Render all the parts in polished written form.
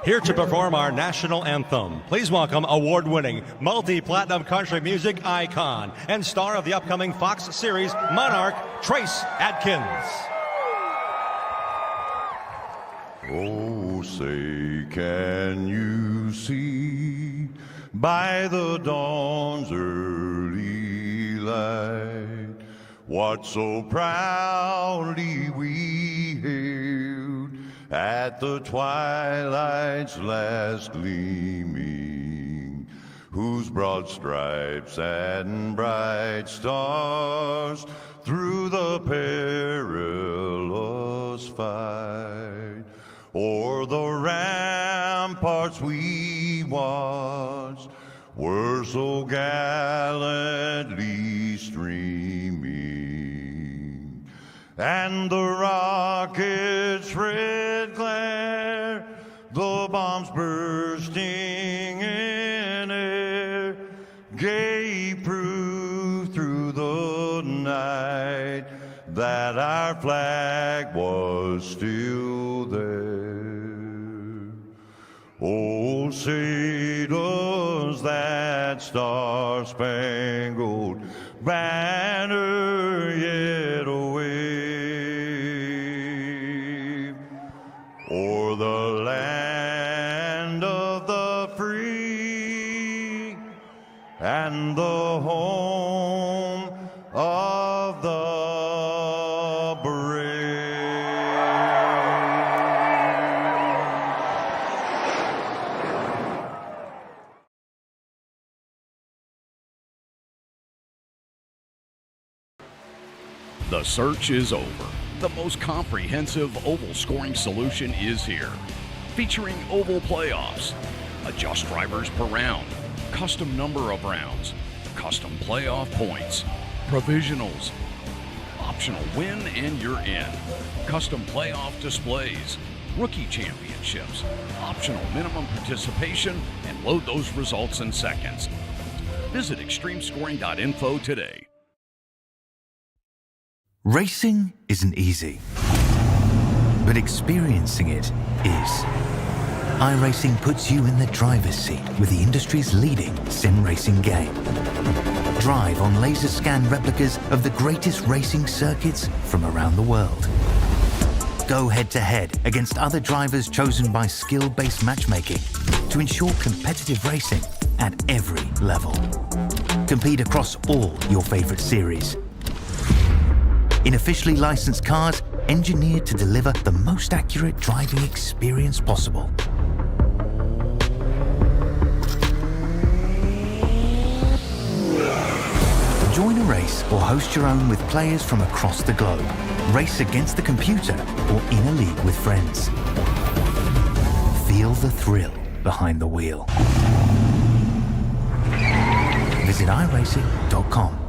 Here to perform our national anthem, please welcome award-winning, multi-platinum country music icon and star of the upcoming Fox series Monarch, Trace Adkins. Oh, say, can you see by the dawn's early light what so proudly we hailed at the twilight's last gleaming, whose broad stripes and bright stars through the perilous fight o'er the ramparts we watched were so gallantly streaming, and the rocket's red glare, the bombs bursting in air, gave proof through the night that our flag was still there. Oh, say does that star-spangled banner yet wave o'er the land of the free and the home of the brave. The search is over. The most comprehensive oval scoring solution is here. Featuring oval playoffs, adjust drivers per round, custom number of rounds, custom playoff points, provisionals, optional win and you're in, custom playoff displays, rookie championships, optional minimum participation, and load those results in seconds. Visit extremescoring.info today. Racing isn't easy, but experiencing it is. iRacing puts you in the driver's seat with the industry's leading sim racing game. Drive on laser scan replicas of the greatest racing circuits from around the world. Go head-to-head against other drivers chosen by skill-based matchmaking to ensure competitive racing at every level. Compete across all your favorite series. In officially licensed cars, engineered to deliver the most accurate driving experience possible. Join a race or host your own with players from across the globe. Race against the computer or in a league with friends. Feel the thrill behind the wheel. Visit iRacing.com.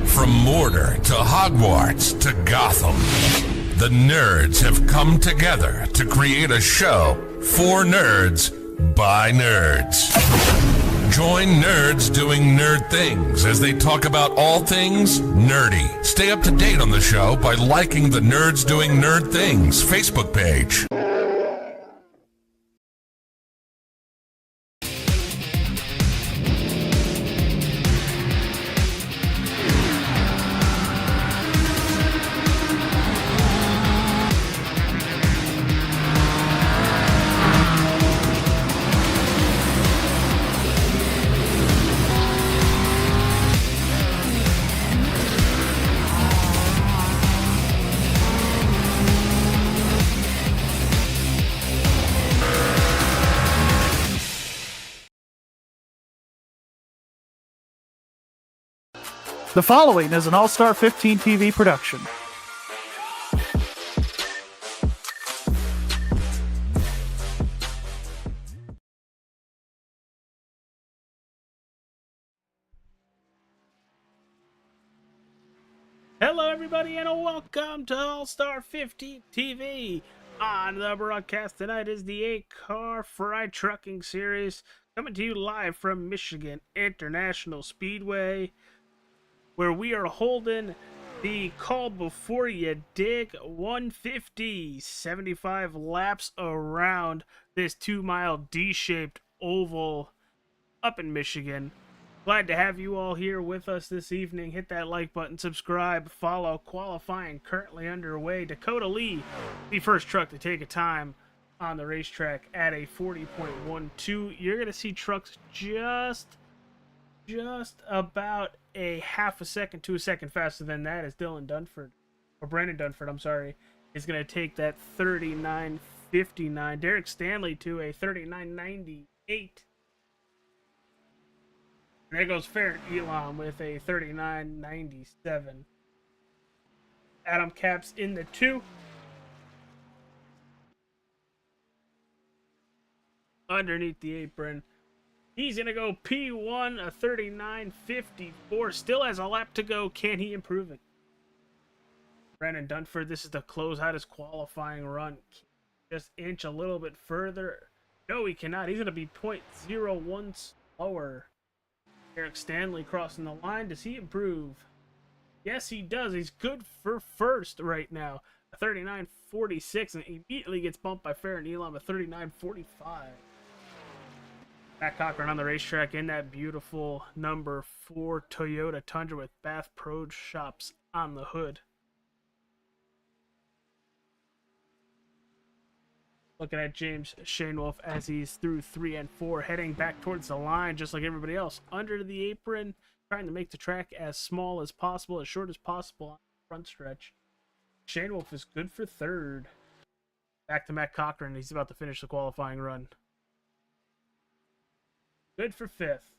From Mordor to Hogwarts to Gotham, the nerds have come together to create a show for nerds by nerds. Join nerds doing nerd things as they talk about all things nerdy. Stay up to date on the show by liking the Nerds Doing Nerd Things Facebook page. The following is an All-Star 15 TV production. Hello everybody and welcome to All-Star 15 TV. On the broadcast tonight is the ACAR Frey Trucking Series, coming to you live from Michigan International Speedway, where we are holding the Call Before You Dig 150, 75 laps around this 2-mile D-shaped oval up in Michigan. Glad to have you all here with us this evening. Hit that like button, subscribe, follow. Qualifying currently underway. Dakota Lee, the first truck to take a time on the racetrack at a 40.12. You're going to see trucks just about a half a second to a second faster than that as Brandon Dunford, I'm sorry, is going to take that 39.59. Derek Stanley to a 39.98. There goes Farron Elam with a 39.97. Adam Capps in the 2. Underneath the apron. He's going to go P1, a 39.54. Still has a lap to go. Can he improve it? Brandon Dunford, this is to close out his qualifying run. Just inch a little bit further. No, he cannot. He's going to be 0.01 slower. Eric Stanley crossing the line. Does he improve? Yes, he does. He's good for first right now. A 39.46, and immediately gets bumped by Farron Elam, a 39.45. Matt Cochran on the racetrack in that beautiful number 4 Toyota Tundra with Bath Pro Shops on the hood. Looking at James Shainwolf as he's through 3 and 4, heading back towards the line just like everybody else. Under the apron, trying to make the track as small as possible, as short as possible on the front stretch. Shainwolf is good for third. Back to Matt Cochran. He's about to finish the qualifying run. Good for fifth.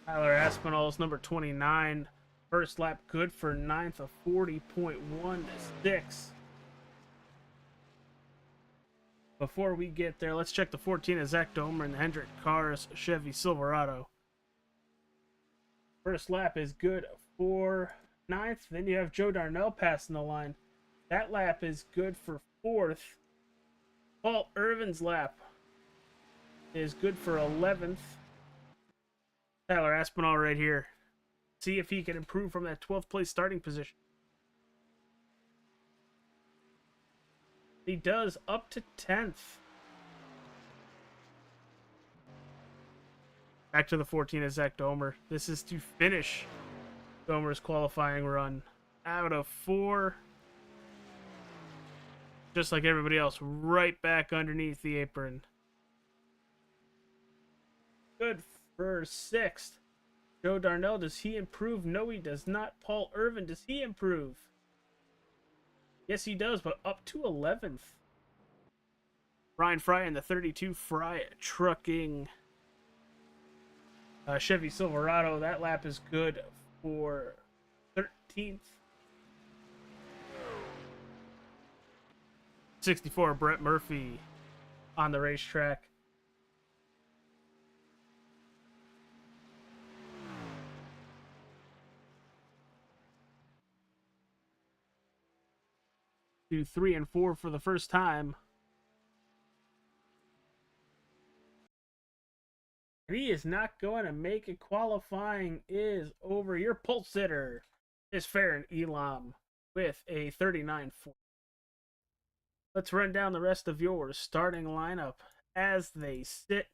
Tyler Aspinall's number 29. First lap good for ninth, a 40.16. Before we get there, let's check the 14 of Zach Domer and the Hendrick Cars Chevy Silverado. First lap is good for ninth. Then you have Joe Darnell passing the line. That lap is good for fourth. Paul Irvin's lap is good for 11th. Tyler Aspinall right here. See if he can improve from that 12th place starting position. He does, up to 10th. Back to the 14 of Zach Domer. This is to finish Domer's qualifying run. Out of 4. Just like everybody else, right back underneath the apron. Good for 6th. Joe Darnell, does he improve? No, he does not. Paul Irvin, does he improve? Yes, he does, but up to 11th. Brian Fry in the 32 Frey Trucking Chevy Silverado. That lap is good for 13th. 64 Brett Murphy on the racetrack. To 3 and 4 for the first time. And he is not going to make it. Qualifying is over. Your pole sitter is Farron Elam with a 39.4. Let's run down the rest of your starting lineup as they sit.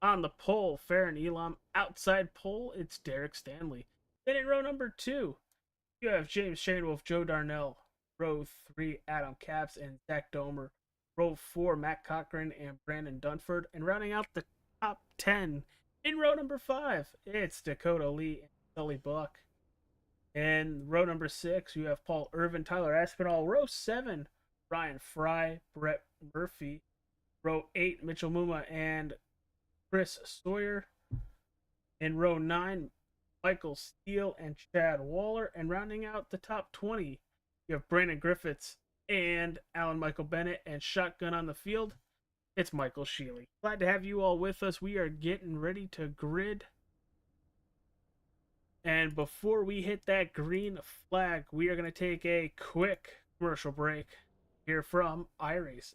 On the pole, Farron Elam. Outside pole, it's Derek Stanley. Then in row number 2, you have James Shainwolf, Joe Darnell. Row 3, Adam Capps and Zach Domer. Row 4, Matt Cochran and Brandon Dunford. And rounding out the top 10, in row number 5, it's Dakota Lee and Sully Buck. In row number 6, you have Paul Irvin, Tyler Aspinall. Row 7, Ryan Fry, Brett Murphy. Row 8, Mitchell Muma and Chris Sawyer. In row 9, Michael Steele and Chad Waller. And rounding out the top 20, you have Brandon Griffiths and Alan Michael Bennett. And shotgun on the field, it's Michael Shealy. Glad to have you all with us. We are getting ready to grid And before we hit that green flag, we are going to take a quick commercial break here from iRacing.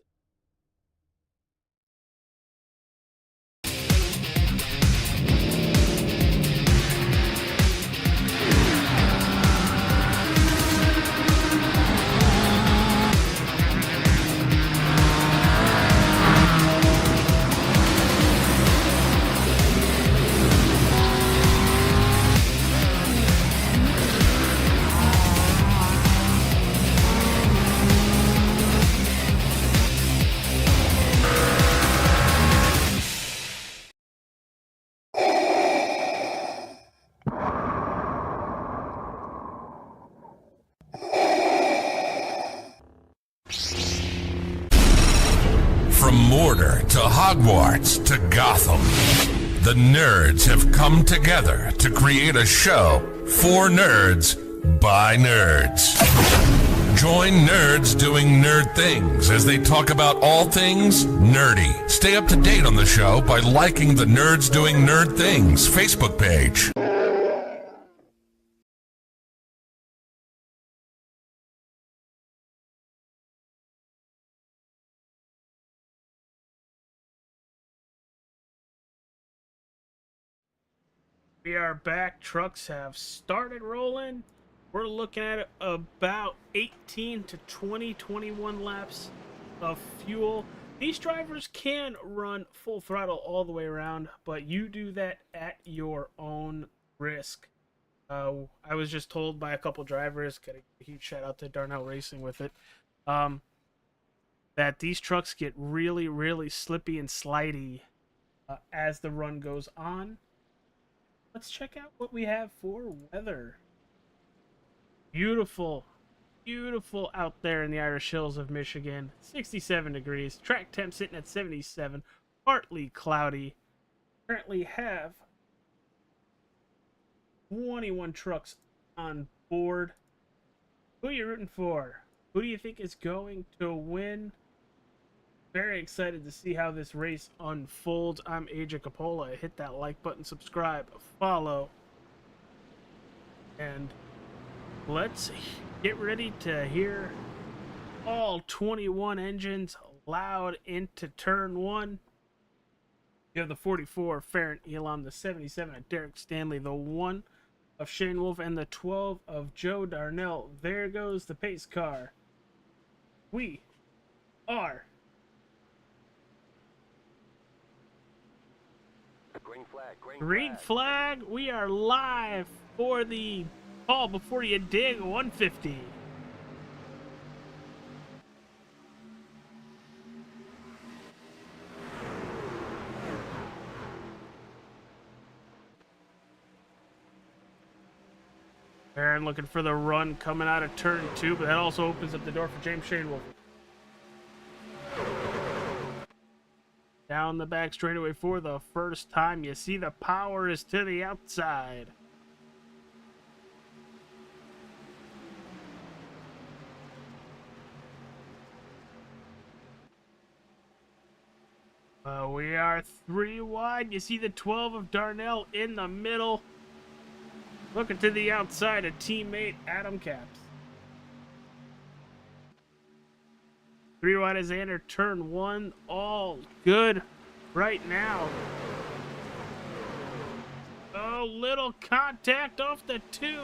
From Mordor to Hogwarts to Gotham, the nerds have come together to create a show for nerds by nerds. Join nerds doing nerd things as they talk about all things nerdy. Stay up to date on the show by liking the Nerds Doing Nerd Things Facebook page. We are back. Trucks have started rolling. We're looking at about 18 to 21 laps of fuel. These drivers can run full throttle all the way around, but you do that at your own risk. I was just told by a couple drivers, got a huge shout out to Darnell Racing with it, that these trucks get really, really slippy and slidey as the run goes on. Let's check out what we have for weather. Beautiful, beautiful out there in the Irish Hills of Michigan. 67 degrees. Track temp sitting at 77. Partly cloudy. Currently have 21 trucks on board. Who are you rooting for? Who do you think is going to win? Very excited to see how this race unfolds. I'm AJ Capola. Hit that like button, subscribe, follow, and let's get ready to hear all 21 engines loud into turn one. You have the 44 Farron Elam, the 77 of Derek Stanley, the 1 of Shane Wolf, and the 12 of Joe Darnell. There goes the pace car. We are green flag. We are live for the Call Before You Dig 150. Aaron looking for the run coming out of turn 2, but that also opens up the door for James Shanewolf. Down the back straightaway for the first time. You see the power is to the outside. We are 3 wide. You see the 12 of Darnell in the middle. Looking to the outside, a teammate, Adam Caps. 3 wide as they enter turn 1. All good right now. Oh, little contact off the 2.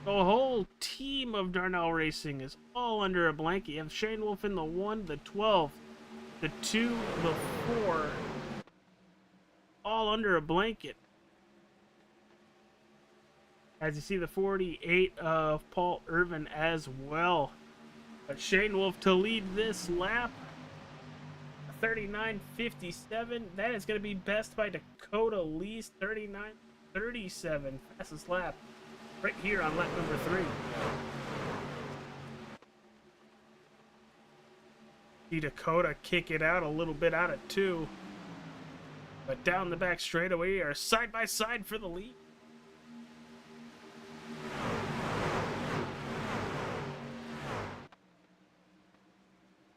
The whole team of Darnell Racing is all under a blanket. You have Shane Wolf in the 1, the 12, the 2, the 4. All under a blanket. As you see the 48 of Paul Irvin as well. But Shane Wolf to lead this lap. 39.57. That is going to be best by Dakota Lee's 39.37. Fastest lap right here on lap number 3. See Dakota kick it out a little bit out of 2. But down the back straightaway are side by side for the lead.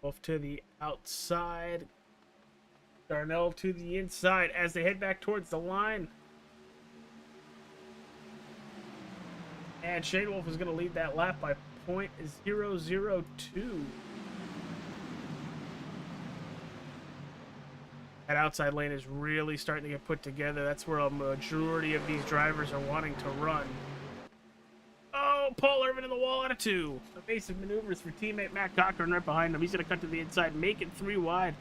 Off to the outside. Darnell to the inside as they head back towards the line. And Shane Wolf is going to lead that lap by .002. That outside lane is really starting to get put together. That's where a majority of these drivers are wanting to run. Oh, Paul Irvin in the wall out of 2. Evasive maneuvers for teammate Matt Cochran right behind him. He's going to cut to the inside, make it 3 wide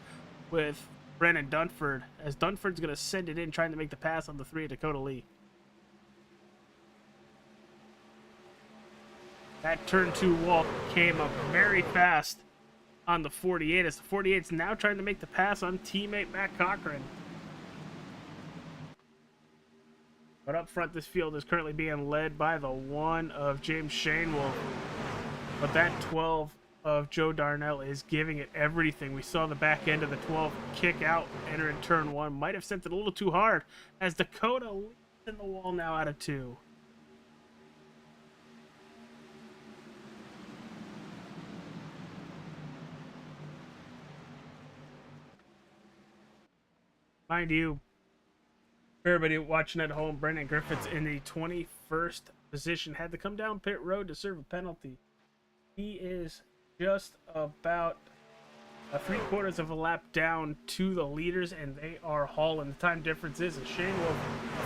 with Brandon Dunford, as Dunford's going to send it in, trying to make the pass on the 3 of Dakota Lee. That turn 2 wall came up very fast on the 48, as the 48's now trying to make the pass on teammate Matt Cochran. But up front, this field is currently being led by the 1 of James Shanewolf. But that 12 of Joe Darnell is giving it everything. We saw the back end of the 12 kick out, entering turn 1. Might have sent it a little too hard, as Dakota leads in the wall now out of 2. Mind you, for everybody watching at home, Brendan Griffiths in the 21st position had to come down pit road to serve a penalty. He is just about 3/4 of a lap down to the leaders, and they are hauling. The time difference is a Shane Wolf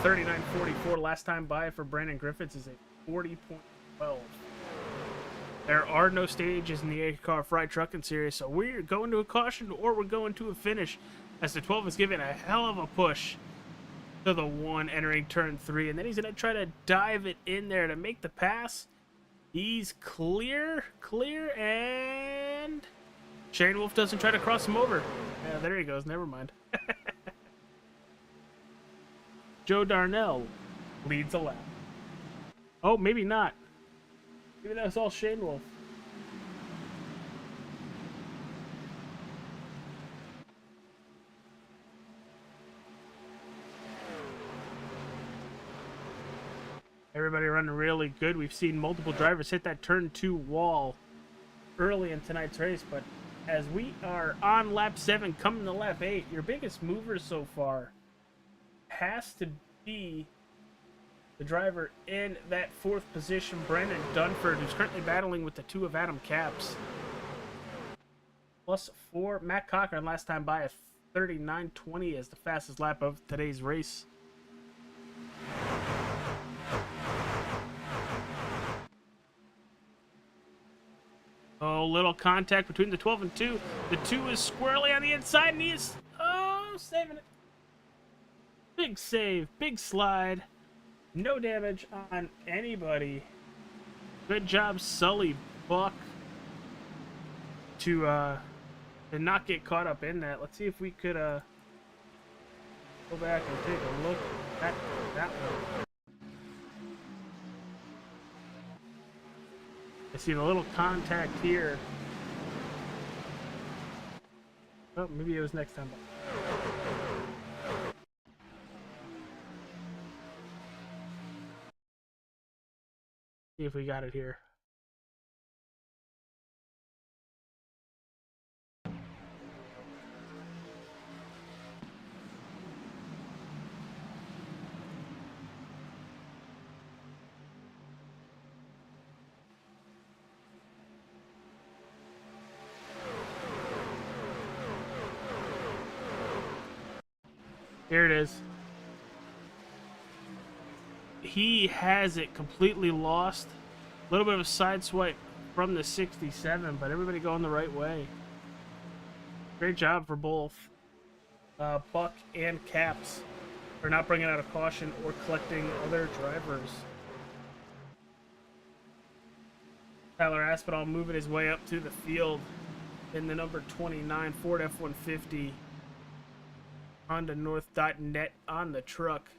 39.44. Last time by for Brandon Griffiths is a 40.12. There are no stages in the ACAR Frey Truckin series, so we're going to a caution or we're going to a finish, as the 12 is giving a hell of a push to the 1 entering turn 3, and then he's going to try to dive it in there to make the pass. He's clear, and Shane Wolf doesn't try to cross him over. Yeah, there he goes. Never mind. Joe Darnell leads a lap. Oh, maybe not. Maybe that was all Shane Wolf. Everybody running really good. We've seen multiple drivers hit that turn 2 wall early in tonight's race, but as we are on lap 7, coming to lap 8, your biggest mover so far has to be the driver in that 4th position, Brandon Dunford, who's currently battling with the 2 of Adam Capps. +4, Matt Cochran last time by a 39.20 as the fastest lap of today's race. Oh, little contact between the 12 and 2. The 2 is squarely on the inside, and he is, saving it. Big save, big slide. No damage on anybody. Good job, Sully Buck, to not get caught up in that. Let's see if we could go back and take a look at that one. I see the little contact here. Oh, maybe it was next time. See if we got it here. Here it is. He has it completely lost. A little bit of a side swipe from the 67, but everybody going the right way. Great job for both Buck and Capps for not bringing out a caution or collecting other drivers. Tyler Aspinall moving his way up to the field in the number 29 Ford F-150. Honda North.net on the truck.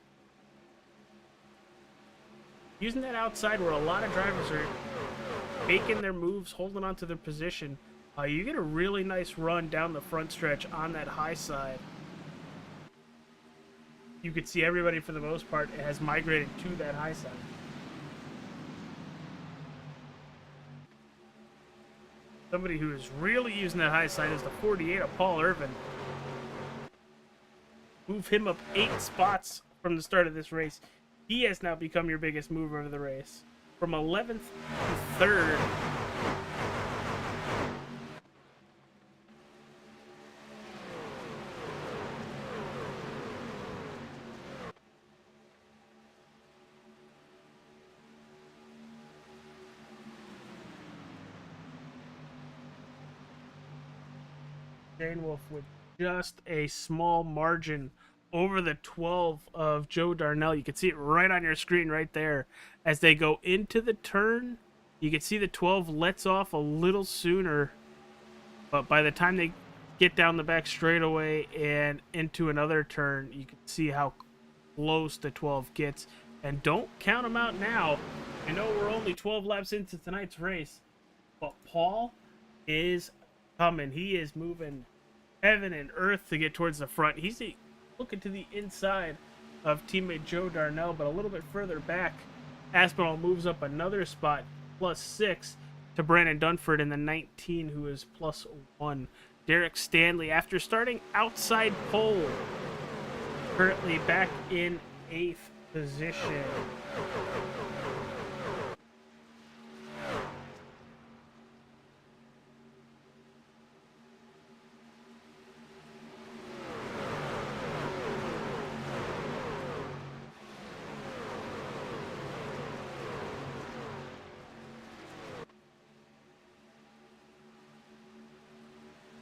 Using that outside where a lot of drivers are making their moves, holding on to their position, you get a really nice run down the front stretch on that high side. You could see everybody, for the most part, has migrated to that high side. Somebody who is really using that high side is the 48 of Paul Irvin. move him up 8 spots from the start of this race. He has now become your biggest mover of the race. From 11th to 3rd. Shane Wolf with just a small margin over the 12 of Joe Darnell. You can see it right on your screen right there. As they go into the turn, you can see the 12 lets off a little sooner. But by the time they get down the back straightaway and into another turn, you can see how close the 12 gets. And don't count them out now. I know we're only 12 laps into tonight's race, but Paul is coming. He is moving heaven and earth to get towards the front. He's looking to the inside of teammate Joe Darnell, but a little bit further back, Aspinall moves up another spot, +6, to Brandon Dunford in the 19, who is +1. Derek Stanley, after starting outside pole, currently back in 8th position.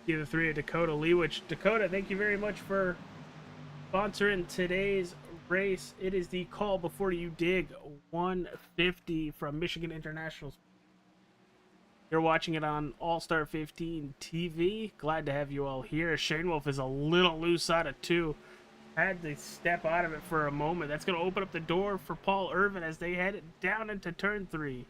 The 3 of Dakota Lee, which, Dakota, thank you very much for sponsoring today's race. It is the Call Before You Dig 150 from Michigan International. You're watching it on All-Star 15 TV. Glad to have you all here. Shane Wolf is a little loose out of 2. Had to step out of it for a moment. That's going to open up the door for Paul Irvin as they head down into turn 3.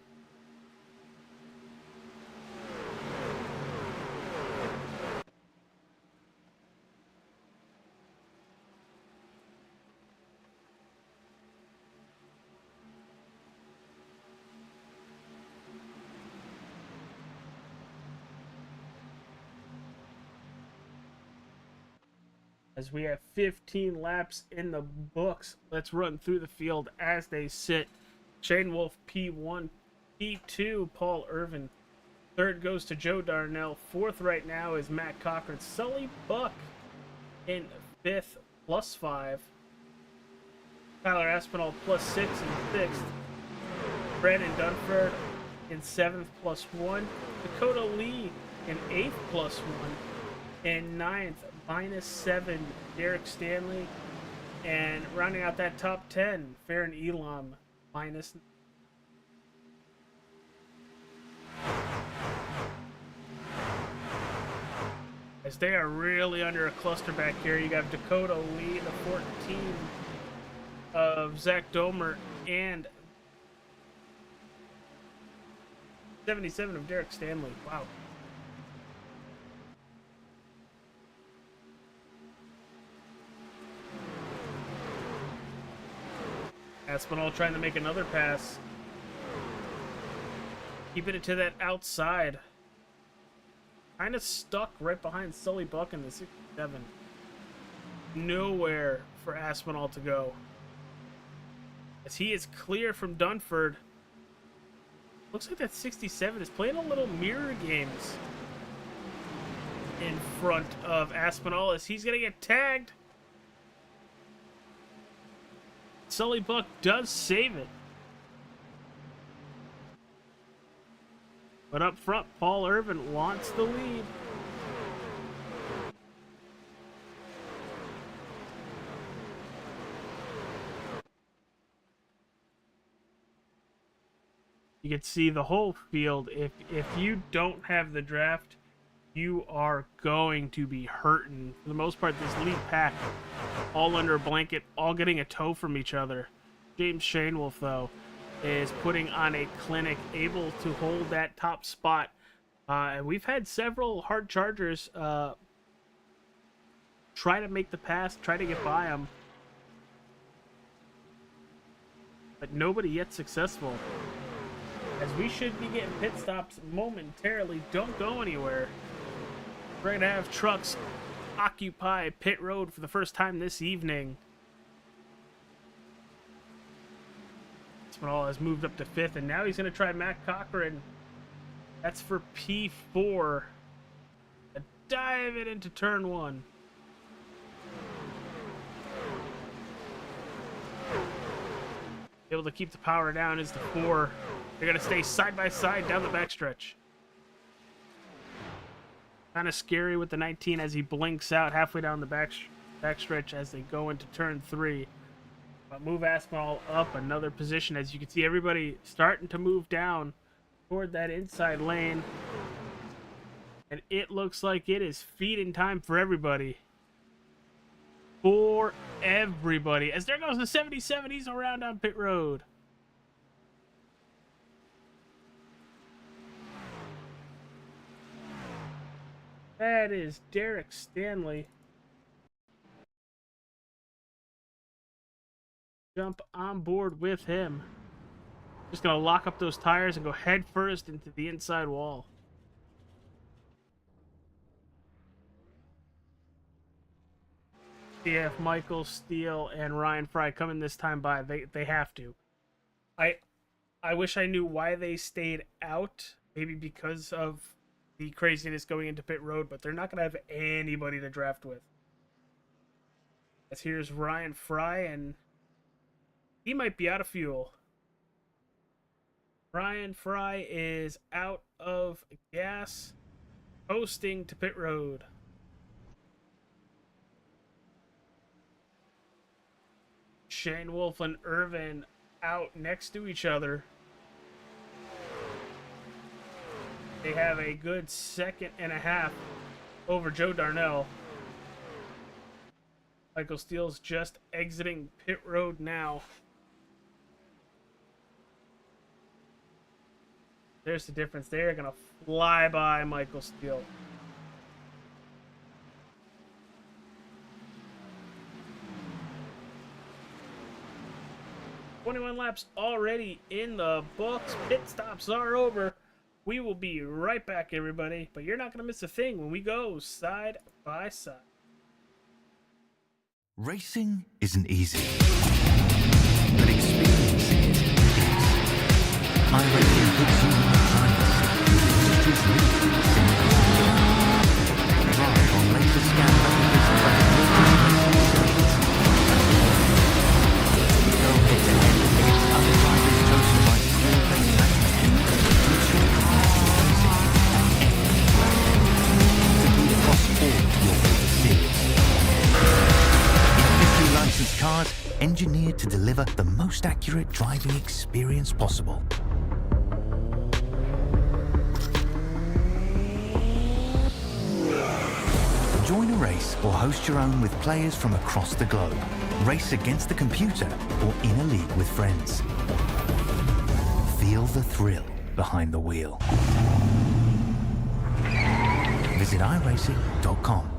As we have 15 laps in the books, let's run through the field as they sit. Shane Wolf, P1. P2, Paul Irvin. 3rd goes to Joe Darnell. 4th right now is Matt Cochran. Sully Buck in 5th, +5. Tyler Aspinall, +6 in 6th. Brandon Dunford in 7th, +1. Dakota Lee in 8th, +1. And 9th, -7, Derek Stanley. And rounding out that top 10, Farron Elam, -. As they are really under a cluster back here, you got Dakota Lee, the 14 of Zach Domer, and 77 of Derek Stanley. Wow. Aspinall trying to make another pass. Keeping it to that outside. Kind of stuck right behind Sully Buck in the 67. Nowhere for Aspinall to go. As he is clear from Dunford. Looks like that 67 is playing a little mirror games in front of Aspinall as he's going to get tagged. Sully Buck does save it. But up front, Paul Irvin wants the lead. You can see the whole field. If you don't have the draft, you are going to be hurting. For the most part, this lead pack, all under a blanket, all getting a tow from each other. James Shanewolf, though, is putting on a clinic, able to hold that top spot. And we've had several hard chargers try to make the pass, try to get by him. But nobody yet successful. As we should be getting pit stops momentarily. Don't go anywhere. We're going to have trucks occupy pit road for the first time this evening. Small has moved up to 5th, and now he's going to try Matt Cochran. That's for P4. Dive it into turn 1. Able to keep the power down is the 4. They're going to stay side by side down the backstretch. Kind of scary with the 19 as he blinks out halfway down the backstretch as they go into turn 3. But move Aspinall up another position. As you can see, everybody starting to move down toward that inside lane. And it looks like it is feeding time for everybody. For everybody. As there goes the 77, he's around on pit road. That is Derek Stanley. Jump on board with him. Just gonna lock up those tires and go head first into the inside wall. CF, Michael, Steele, and Ryan Frey coming this time by. They have to. I wish I knew why they stayed out. Maybe because of the craziness going into pit road, but they're not gonna have anybody to draft with. As here's Ryan Frey, and he might be out of fuel. Ryan Frey is out of gas, posting to pit road. Shane Wolf and Irvin out next to each other. They have a good 2.5 seconds over Joe Darnell. Michael Steele's just exiting pit road now. There's the difference. They're going to fly by Michael Steele. "21 laps already in the books. Pit stops are over. We will be right back, everybody. But you're not going to miss a thing when we go side by side." Racing isn't easy, but experiencing it is. iRacing puts you in the driver's seat with the industry's leading simulator. Drive on laser scan images by go head to head against other drivers chosen by skill-based matchmaking to ensure car is racing and compete across all your favorite series. Licensed cars engineered to deliver the most accurate driving experience possible. Join a race or host your own with players from across the globe. Race against the computer or in a league with friends. Feel the thrill behind the wheel. Visit iRacing.com.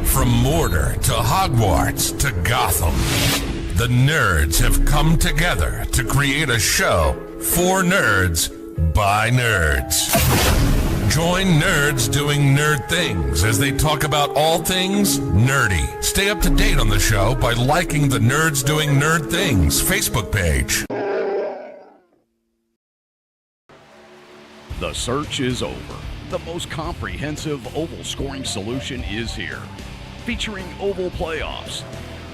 From Mordor to Hogwarts to Gotham, the nerds have come together to create a show for nerds by nerds. Join nerds doing nerd things as they talk about all things nerdy. Stay up to date on the show by liking the Nerds Doing Nerd Things Facebook page. The search is over. The most comprehensive oval scoring solution is here. Featuring oval playoffs,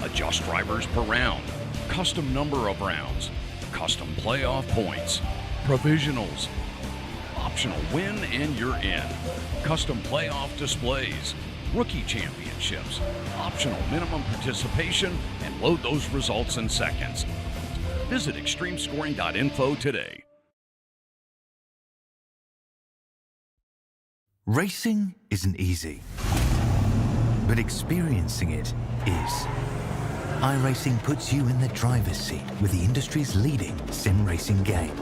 adjust drivers per round, custom number of rounds, custom playoff points, provisionals, optional win and you're in, custom playoff displays, rookie championships, optional minimum participation, and load those results in seconds. Visit extremescoring.info today. Racing isn't easy, but experiencing it is. iRacing puts you in the driver's seat with the industry's leading sim racing game.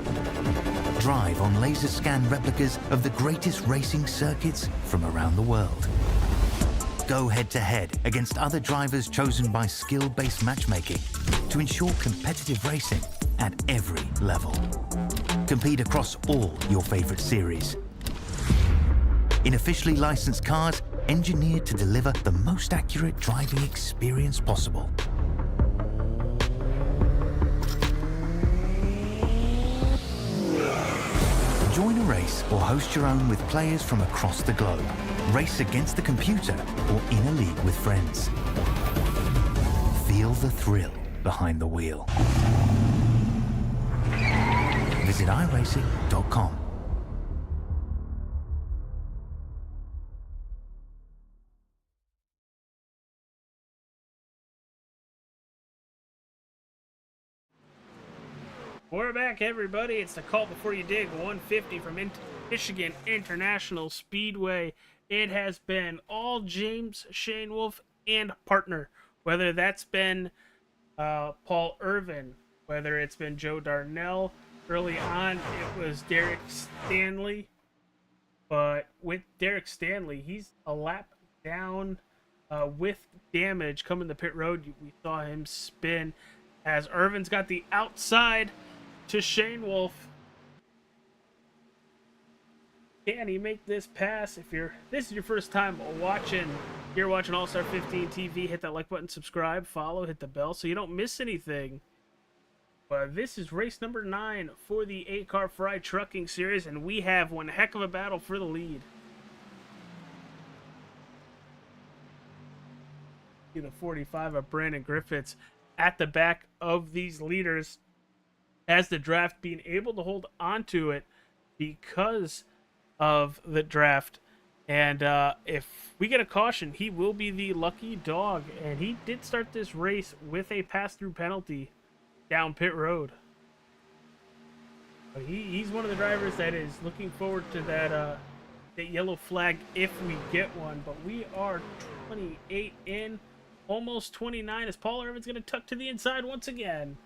drive on laser scan replicas of the greatest racing circuits from around the world. Go head-to-head against other drivers chosen by skill-based matchmaking to ensure competitive racing at every level. Compete across all your favorite series. In officially licensed cars, engineered to deliver the most accurate driving experience possible. Join a race or host your own with players from across the globe. Race against the computer or in a league with friends. Feel the thrill behind the wheel. Visit iRacing.com. We're back, everybody. It's the Call Before You Dig 150 from Michigan International Speedway. It has been all James Shane Wolf and partner. Whether that's been Paul Irvin, whether it's been Joe Darnell. Early on, it was Derek Stanley. But with Derek Stanley, he's a lap down with damage coming to pit road. We saw him spin as Irvin's got the outside to Shane Wolf. Can he make this pass? If this is your first time watching, you're watching All Star 15 TV, hit that like button, subscribe, follow, hit the bell so you don't miss anything. But this is race number 9 for the ACAR Frey Trucking Series, and we have one heck of a battle for the lead. See the 45 of Brandon Griffiths at the back of these leaders as the draft, being able to hold onto it because of the draft. And if we get a caution, he will be the lucky dog. And he did start this race with a pass-through penalty down pit road. But he's one of the drivers that is looking forward to that yellow flag if we get one. But we are 28 in, almost 29, as Paul Irvin's going to tuck to the inside once again.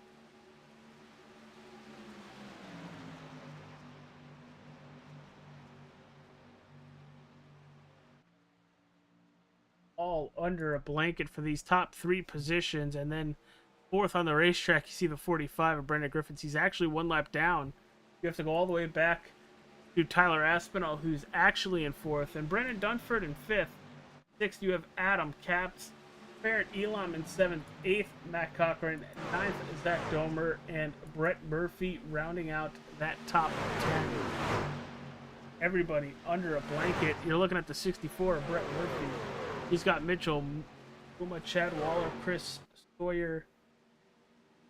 All under a blanket for these top 3 positions, and then 4th on the racetrack. You see the 45 of Brandon Griffiths. He's actually 1 lap down. You have to go all the way back to Tyler Aspinall, who's actually in 4th, and Brennan Dunford in 5th. 6th, you have Adam Capps, Barrett Elam in 7th, 8th, Matt Cochran, 9th, Zach Domer, and Brett Murphy rounding out that top 10. Everybody under a blanket. You're looking at the 64 of Brett Murphy. He's got Mitchell, Uma, Chad Waller, Chris Sawyer,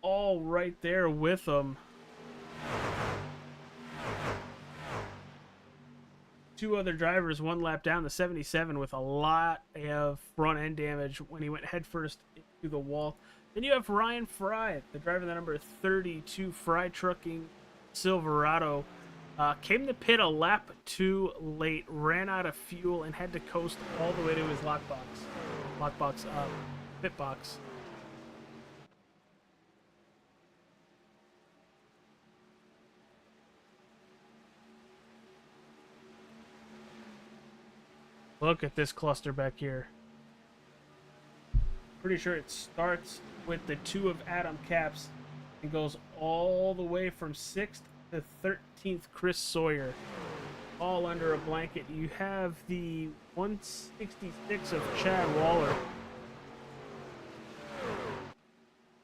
all right there with him. 2 other drivers 1 lap down, the 77 with a lot of front end damage when he went headfirst into the wall. Then you have Ryan Fry, the driver, the number 32 Frey Trucking Silverado. Came to pit a lap too late, ran out of fuel, and had to coast all the way to his pit box. Look at this cluster back here. Pretty sure it starts with the 2 of Adam Capps and goes all the way from 6th to 13th Chris Sawyer, all under a blanket. You have the 166 of Chad Waller.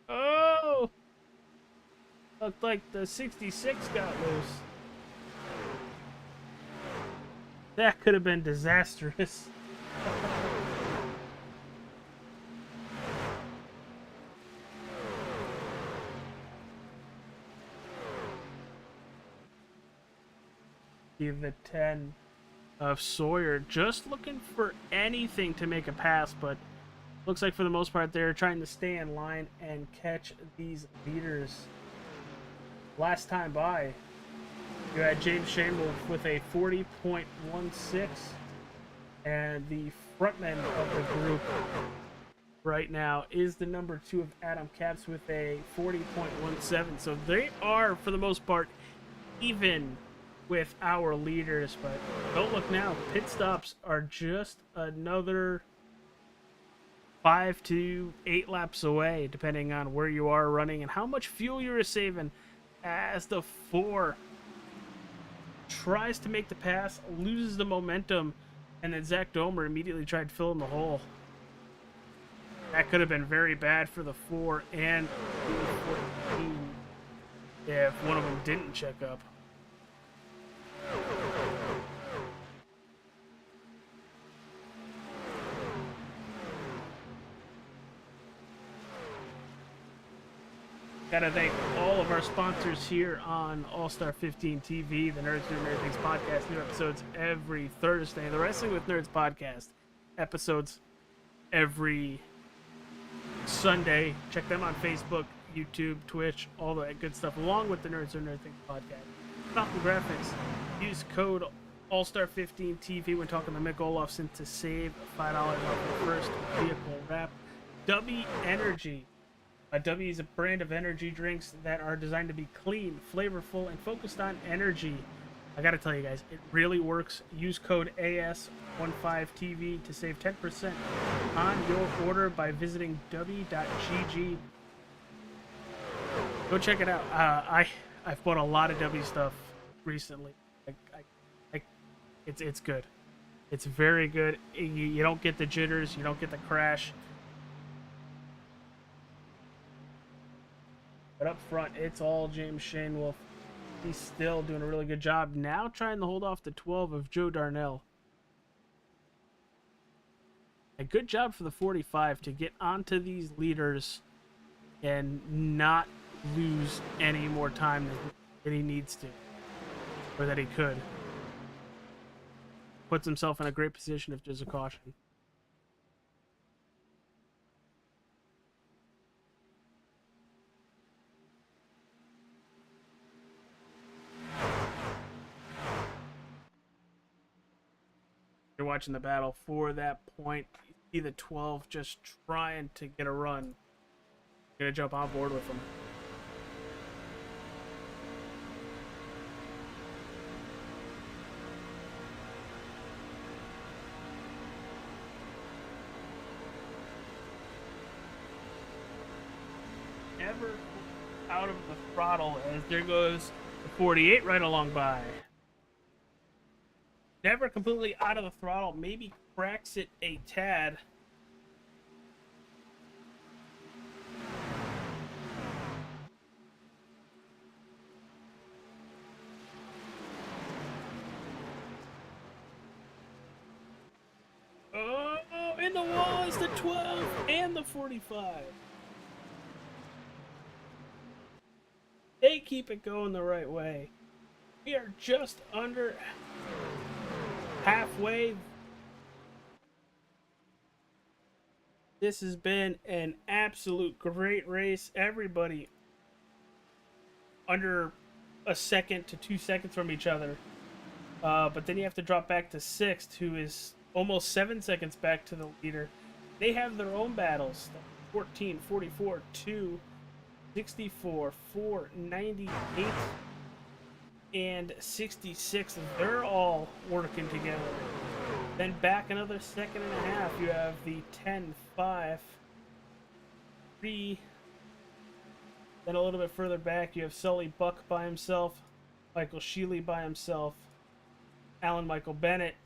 Oh! Looked like the 66 got loose. That could have been disastrous. The 10 of Sawyer just looking for anything to make a pass, but looks like for the most part they're trying to stay in line and catch these leaders. Last time by, you had James Shane Wolf with a 40.16, and the frontman of the group right now is the number 2 of Adam Capps with a 40.17. So they are, for the most part, even with our leaders, but don't look now. Pit stops are just another 5 to 8 laps away, depending on where you are running and how much fuel you're saving, as the 4 tries to make the pass, loses the momentum, and then Zach Domer immediately tried to fill in the hole. That could have been very bad for the 4 and the 14 if one of them didn't check up. Gotta thank all of our sponsors here on All-Star 15 TV, the Nerds Do Nerd Things podcast. New episodes every Thursday. The Wrestling with Nerds podcast episodes every Sunday. Check them on Facebook, YouTube, Twitch, all that good stuff, along with the Nerds Do Nerd Things podcast. Falcon Grafix. Use code All-Star 15 TV when talking to Mick Olofsson to save $5 off the first vehicle wrap. W Energy. W is a brand of energy drinks that are designed to be clean, flavorful, and focused on energy. I gotta tell you guys, it really works. Use code AS15TV to save 10% on your order by visiting w.gg. Go check it out. I've bought a lot of W stuff recently. It's good. It's very good. You don't get the jitters. You don't get the crash. But up front, it's all James Shanewolf. He's still doing a really good job. Now trying to hold off the 12 of Joe Darnell. A good job for the 45 to get onto these leaders and not lose any more time than he needs to. Or that he could. Puts himself in a great position if there's a caution. You're watching the battle for that point. You see the 12 just trying to get a run. You're gonna jump on board with them. Never out of the throttle, as there goes the 48 right along by. Never completely out of the throttle, maybe cracks it a tad. Oh, in the wall is the 12 and the 45. They keep it going the right way. We are just under halfway. This has been an absolute great race. Everybody under a second to 2 seconds from each other. But then you have to drop back to sixth, who is almost 7 seconds back to the leader. They have their own battles. 14, 44, 2, 64, 4, 98, and 66. They're all working together. Then back another second and a half, you have the 10, 5, 3. Then a little bit further back, you have Sully Buck by himself, Michael Shealy by himself, Alan Michael Bennett.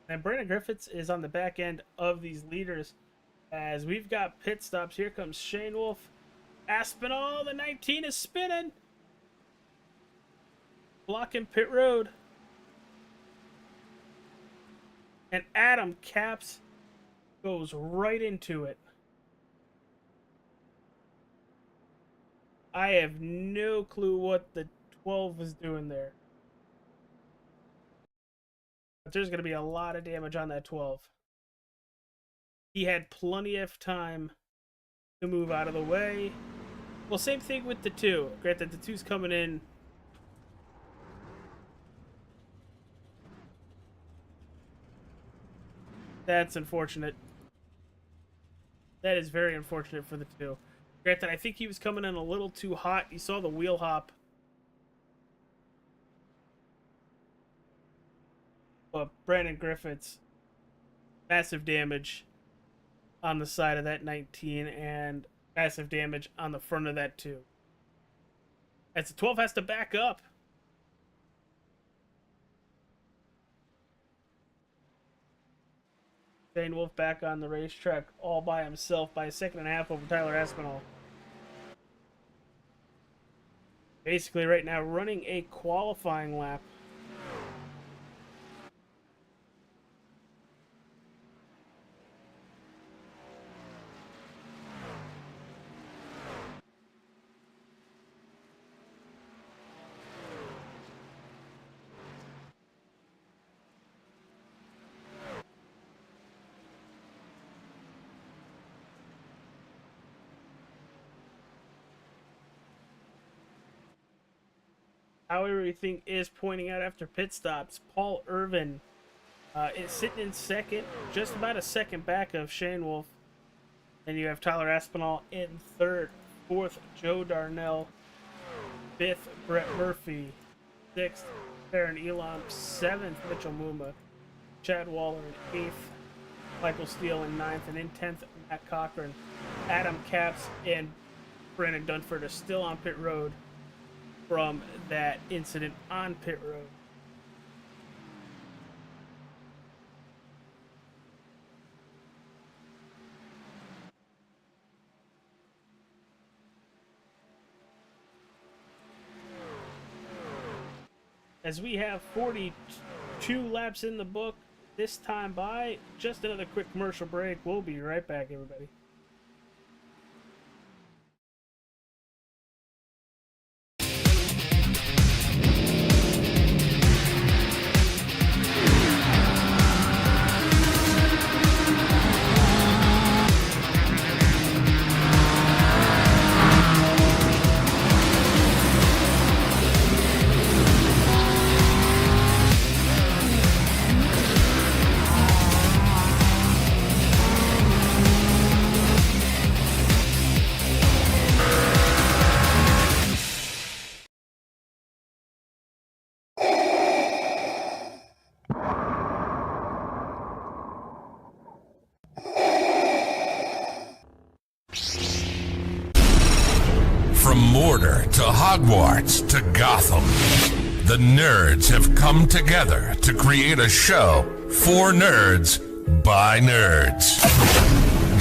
And Brandon Griffiths is on the back end of these leaders. As we've got pit stops, here comes Shane Wolf. Aspinall, the 19 is spinning. Blocking pit road. And Adam Capps goes right into it. I have no clue what the 12 was doing there. But there's going to be a lot of damage on that 12. He had plenty of time to move out of the way. Well, same thing with the 2. Granted, the 2's coming in. That's unfortunate. That is very unfortunate for the 2. Granted, I think he was coming in a little too hot. You saw the wheel hop. But Brandon Griffiths, massive damage on the side of that 19 and massive damage on the front of that too. As the 12 has to back up. Shane Wolf back on the racetrack all by himself by a second and a half over Tyler Aspinall. Basically right now running a qualifying lap. How everything is pointing out after pit stops. Paul Irvin is sitting in second, just about a second back of Shane Wolf. Then you have Tyler Aspinall in third, fourth, Joe Darnell, fifth, Brett Murphy, sixth, Baron Elam, seventh, Mitchell Muma, Chad Waller in eighth, Michael Steele in ninth, and in 10th, Matt Cochran. Adam Capps and Brandon Dunford are still on pit road from that incident on pit road. As we have 42 laps in the book this time by, just another quick commercial break. We'll be right back, everybody. From Mordor to Hogwarts to Gotham, the nerds have come together to create a show for nerds by nerds.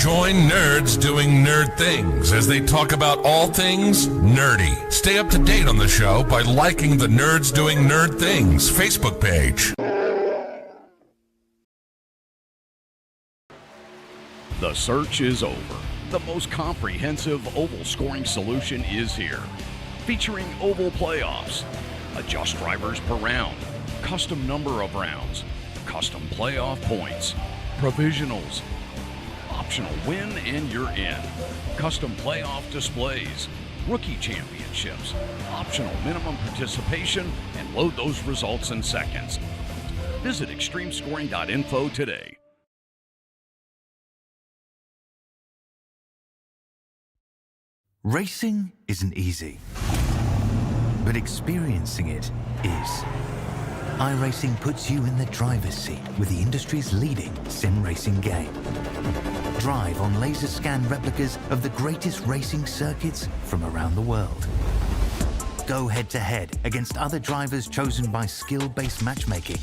Join nerds doing nerd things as they talk about all things nerdy. Stay up to date on the show by liking the Nerds Doing Nerd Things Facebook page. The search is over. The most comprehensive oval scoring solution is here. Featuring oval playoffs, adjust drivers per round, custom number of rounds, custom playoff points, provisionals, optional win and you're in, custom playoff displays, rookie championships, optional minimum participation, and load those results in seconds. Visit extremescoring.info today. Racing isn't easy, but experiencing it is. iRacing puts you in the driver's seat with the industry's leading sim racing game. Drive on laser scan replicas of the greatest racing circuits from around the world. Go head to head against other drivers chosen by skill-based matchmaking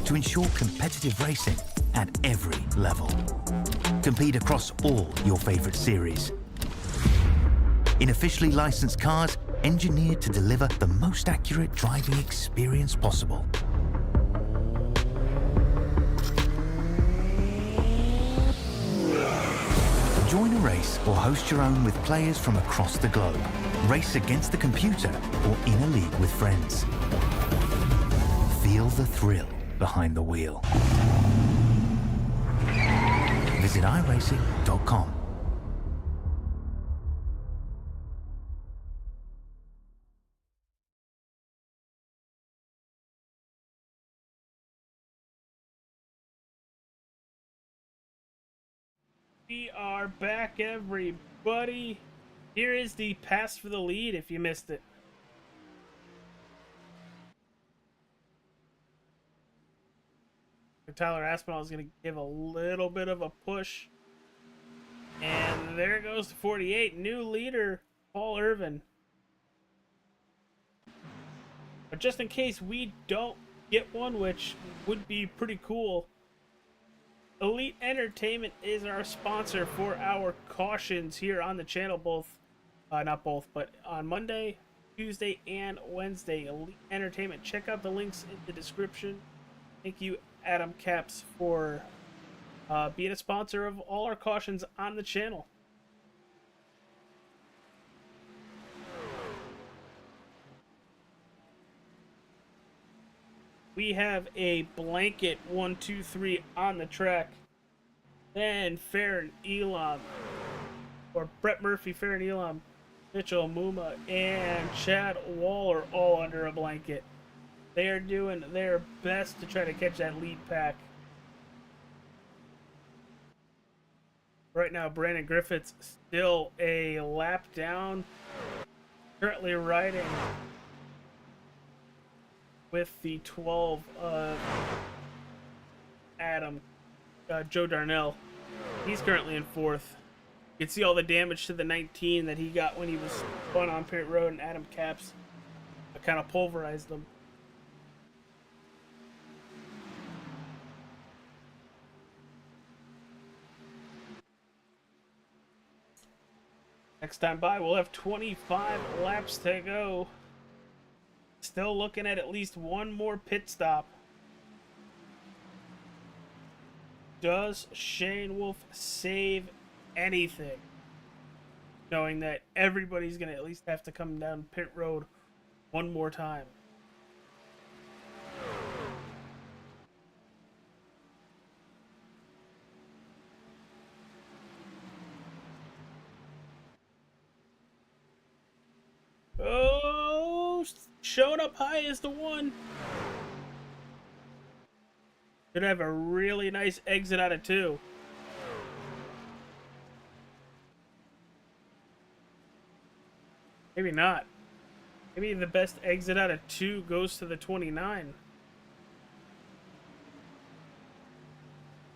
to ensure competitive racing at every level. Compete across all your favorite series in officially licensed cars engineered to deliver the most accurate driving experience possible. Join a race or host your own with players from across the globe. Race against the computer or in a league with friends. Feel the thrill behind the wheel. Visit iRacing.com. We are back, everybody. Here is the pass for the lead if you missed it. Tyler Aspinall is going to give a little bit of a push. And there goes the 48. New leader, Paul Irvin. But just in case we don't get one, which would be pretty cool, Elite Entertainment is our sponsor for our cautions here on the channel, not both, but on Monday, Tuesday, and Wednesday. Elite Entertainment. Check out the links in the description. Thank you, Adam Caps, for being a sponsor of all our cautions on the channel. We have a blanket 1, 2, 3 on the track. Then Farron Elam, or Brett Murphy, Farron Elam, Mitchell Muma, and Chad Waller all under a blanket. They are doing their best to try to catch that lead pack. Right now, Brandon Griffith's still a lap down. Currently riding with the 12 of Joe Darnell. He's currently in 4th. You can see all the damage to the 19 that he got when he was spun on pit road, and Adam Caps kind of pulverized them. Next time by, we'll have 25 laps to go. Still looking at least one more pit stop. Does Shane Wolf save anything, knowing that everybody's going to at least have to come down pit road one more time? Oh, showing up high is the one. Should have a really nice exit out of 2. Maybe not. Maybe the best exit out of 2 goes to the 29.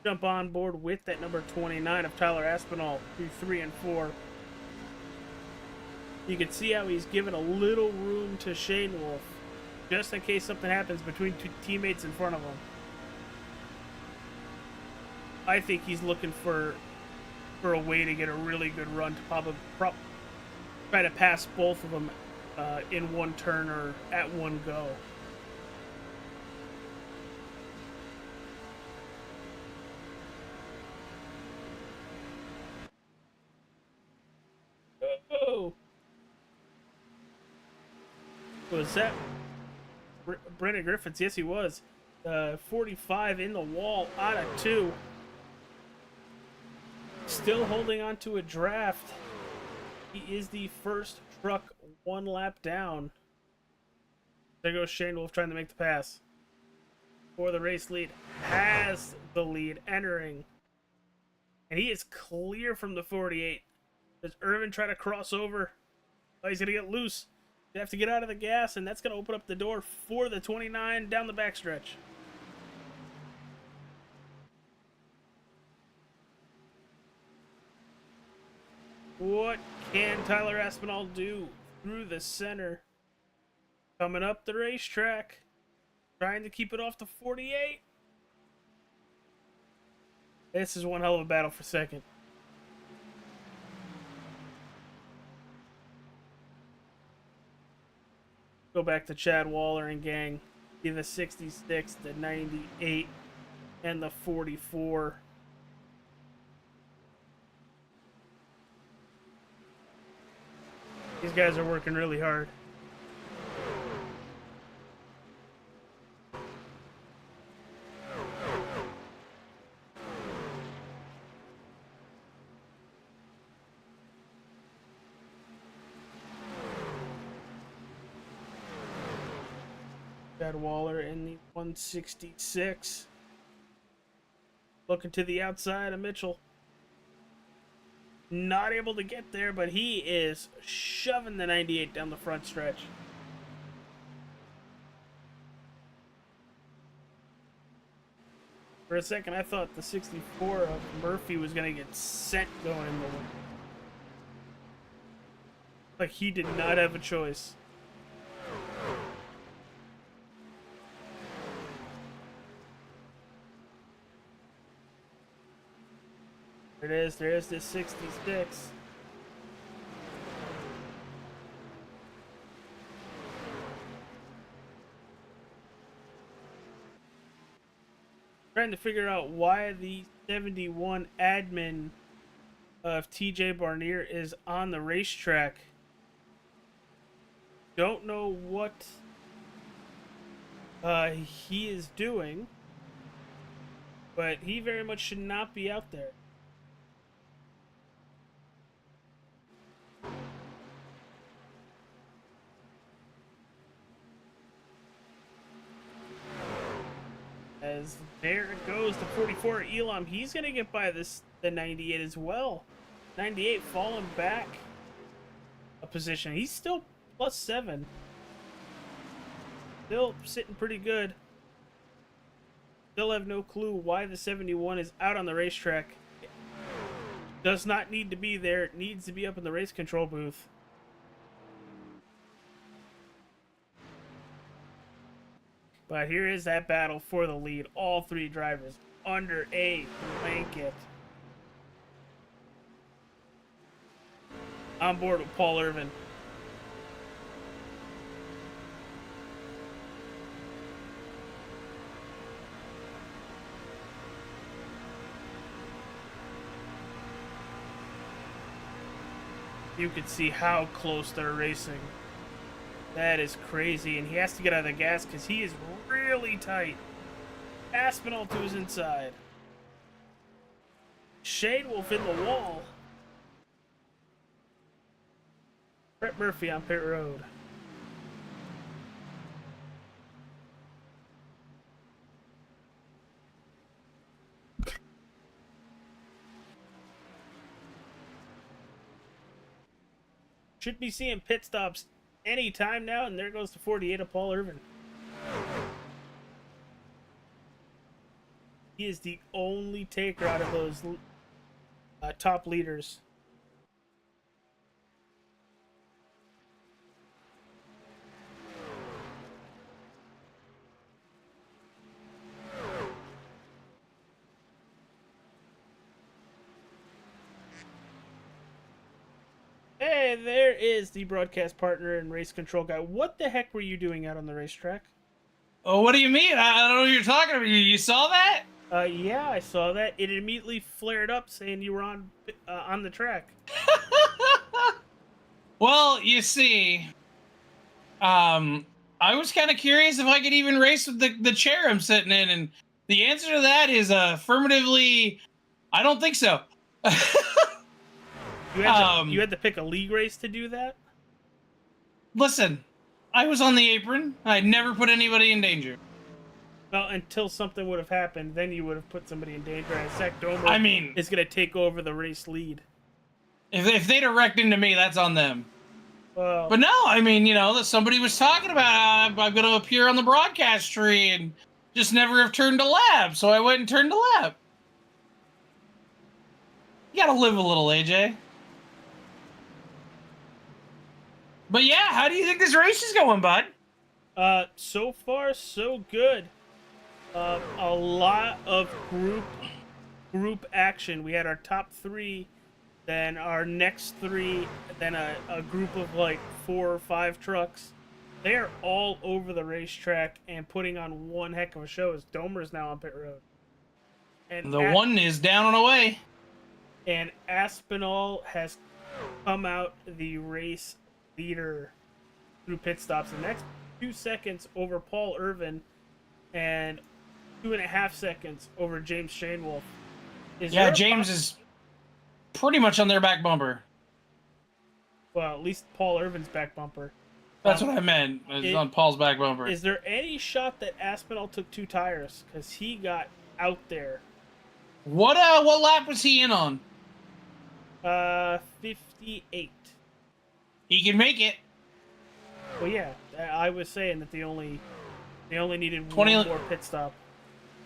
Jump on board with that number 29 of Tyler Aspinall through 3 and 4. You can see how he's given a little room to Shane Wolf, just in case something happens between 2 teammates in front of him. I think he's looking for a way to get a really good run to probably try to pass both of them in one turn or at one go. Oh! Was that Brendan Griffiths? Yes, he was. 45 in the wall out of 2. Still holding on to a draft. He is the first truck 1 lap down. There goes Shane Wolf trying to make the pass for the race lead. Has the lead entering. And he is clear from the 48. Does Irvin try to cross over? Oh, he's going to get loose. They have to get out of the gas, and that's going to open up the door for the 29 down the backstretch. What can Tyler Aspinall do through the center? Coming up the racetrack, trying to keep it off the 48. This is one hell of a battle for second. Go back to Chad Waller and gang. See the 66, the 98, and the 44. These guys are working really hard. Chad Waller in the 166. Looking to the outside of Mitchell. Not able to get there, but he is shoving the 98 down the front stretch. For a second, I thought the 64 of Murphy was going to get sent going in the wind. Like, he did not have a choice. There it is. There's this 66. Trying to figure out why the 71 admin of TJ Barnier is on the racetrack. Don't know what he is doing, but he very much should not be out there. As there it goes, the 44 Elam. He's going to get by the 98 as well. 98 falling back a position. He's still +7. Still sitting pretty good. Still have no clue why the 71 is out on the racetrack. Does not need to be there. It needs to be up in the race control booth. But here is that battle for the lead. All three drivers under a blanket. On board with Paul Irvin. You can see how close they're racing. That is crazy, and he has to get out of the gas because he is really tight. Aspinall to his inside. Shade Wolf in the wall. Brett Murphy on pit road. Should be seeing pit stops any time now, and there goes the 48 of Paul Irvin. He is the only taker out of those top leaders. Hey, there is the broadcast partner and race control guy. What the heck were you doing out on the racetrack? Oh, what do you mean? I don't know what you're talking about. You saw that? Yeah, I saw that. It immediately flared up saying you were on the track. Well, you see, I was kind of curious if I could even race with the chair I'm sitting in, and the answer to that is affirmatively, I don't think so. You had to pick a league race to do that? Listen, I was on the apron. I never put anybody in danger. Well, until something would have happened, then you would have put somebody in danger. And Zach Domer is going to take over the race lead. If they'd have wrecked into me, that's on them. Well, but no, I mean, you know, somebody was talking about how I'm going to appear on the broadcast tree and just never have turned a lap. So I went and turned a lap. You got to live a little, AJ. But yeah, how do you think this race is going, bud? So far, so good. A lot of group action. We had our top three, then our next three, then a group of like 4 or 5 trucks. They are all over the racetrack and putting on one heck of a show. As Domer's now on pit road, and the one is down and away. And Aspinall has come out the race leader through pit stops. The next 2 seconds over Paul Irvin and 2.5 seconds over James Shanewolf. Yeah, James is pretty much on their back bumper. Well, at least Paul Irvin's back bumper. That's what I meant. It's on Paul's back bumper. Is there any shot that Aspinall took 2 tires? Because he got out there. What lap was he in on? 58. He can make it. Well, yeah, I was saying that they only needed 1 more pit stop.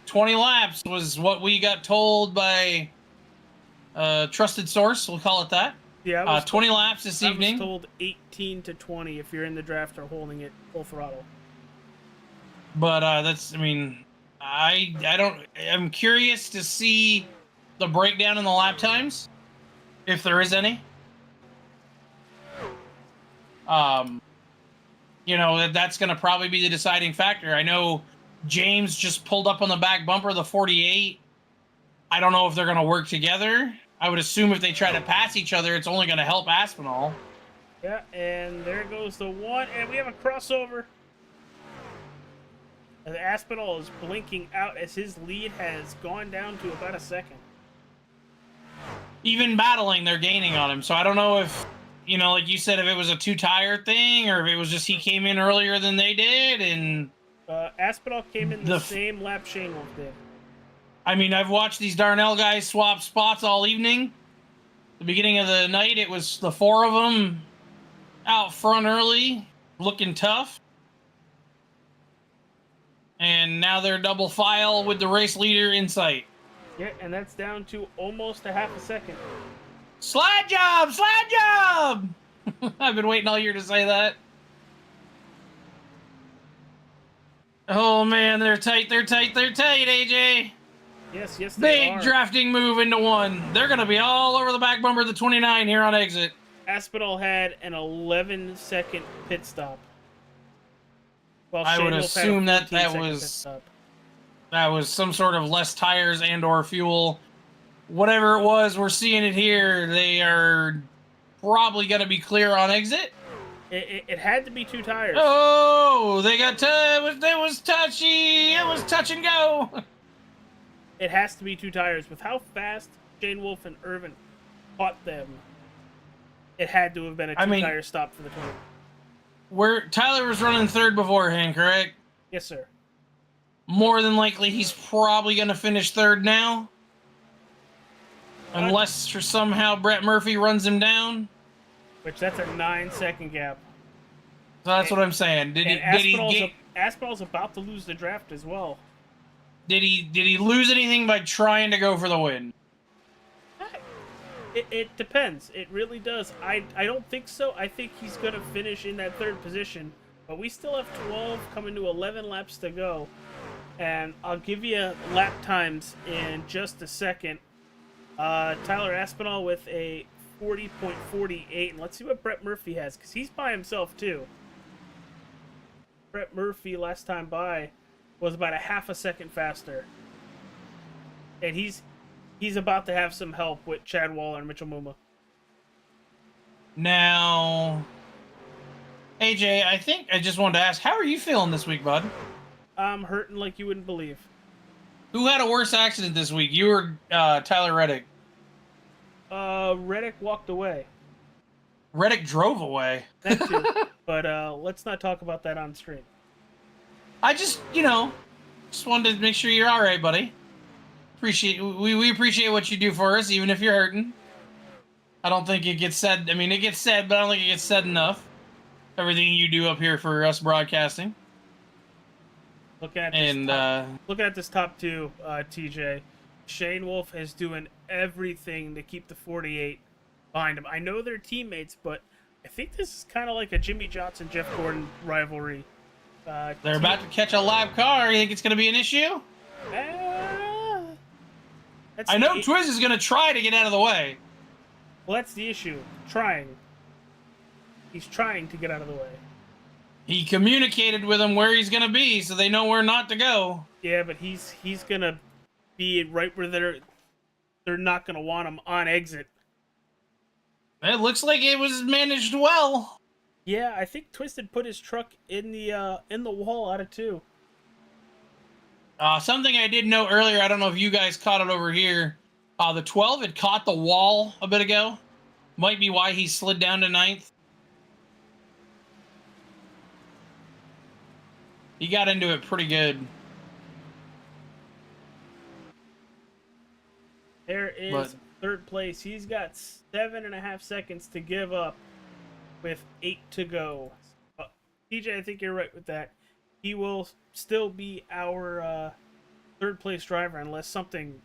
20 laps was what we got told by a trusted source. We'll call it that. Yeah, I was 20 laps this evening. I was told 18 to 20 if you're in the draft or holding it full throttle. But that's, I mean, I'm curious to see the breakdown in the lap times, if there is any. You know, that's going to probably be the deciding factor. I know James just pulled up on the back bumper of the 48. I don't know if they're going to work together. I would assume if they try to pass each other, it's only going to help Aspinall. Yeah, and there goes the one, and we have a crossover. And Aspinall is blinking out as his lead has gone down to about a second. Even battling, they're gaining on him. So I don't know if, you know, like you said, if it was a two-tire thing or if it was just he came in earlier than they did. And Aspinall came in the same lap Shane Wolf did. I mean, I've watched these Darnell guys swap spots all evening. The beginning of the night, it was the four of them out front early, looking tough. And now they're double file with the race leader in sight. Yeah, and that's down to almost a half a second. Slide job! Slide job! I've been waiting all year to say that. Oh, man, they're tight, they're tight, they're tight, AJ. Yes, yes, they are. Big drafting move into one. They're going to be all over the back bumper of the 29 here on exit. Aspinall had an 11-second pit stop. I would assume that was some sort of less tires and or fuel. Whatever it was, we're seeing it here. They are probably going to be clear on exit. It had to be 2 tires. Oh, they got it was touchy. It was touch and go. It has to be 2 tires. With how fast Shane Wolf and Irvin caught them, it had to have been a 2-tire stop for the 20. Where Tyler was running third beforehand, correct? Yes, sir. More than likely, he's probably going to finish third now. Unless somehow Brett Murphy runs him down. Which, that's a 9-second gap. So that's what I'm saying. Aspinall's about to lose the draft as well. Did he lose anything by trying to go for the win? It depends. It really does. I don't think so. I think he's going to finish in that 3rd position. But we still have 12 coming to 11 laps to go. And I'll give you lap times in just a second. Tyler Aspinall with a 40.48. And let's see what Brett Murphy has, because he's by himself too. Brett Murphy last time by was about a half a second faster. And he's about to have some help with Chad Waller and Mitchell Muma. Now, AJ, I think I just wanted to ask, how are you feeling this week, bud? I'm hurting like you wouldn't believe. Who had a worse accident this week? You or Tyler Reddick? Reddick walked away. Reddick drove away. That too. But let's not talk about that on stream. I just wanted to make sure you're all right, buddy. We appreciate what you do for us, even if you're hurting. I don't think it gets said. I mean, it gets said, but I don't think it gets said enough. Everything you do up here for us broadcasting. Looking at this top 2, TJ, Shane Wolf is doing everything to keep the 48 behind him. I know they're teammates, but I think this is kind of like a Jimmy Johnson, Jeff Gordon rivalry. They're about to catch a lap car. You think it's going to be an issue? I know Twiz is going to try to get out of the way. Well, that's the issue. Trying. He's trying to get out of the way. He communicated with them where he's going to be, so they know where not to go. Yeah, but he's going to be right where they're not going to want him on exit. It looks like it was managed well. Yeah, I think Twisted put his truck in the wall out of 2. Something I did know earlier, I don't know if you guys caught it over here. The 12 had caught the wall a bit ago. Might be why he slid down to 9th. He got into it pretty good. There is 3rd place. He's got 7.5 seconds to give up with 8 to go. TJ, I think you're right with that. He will still be our third place driver unless something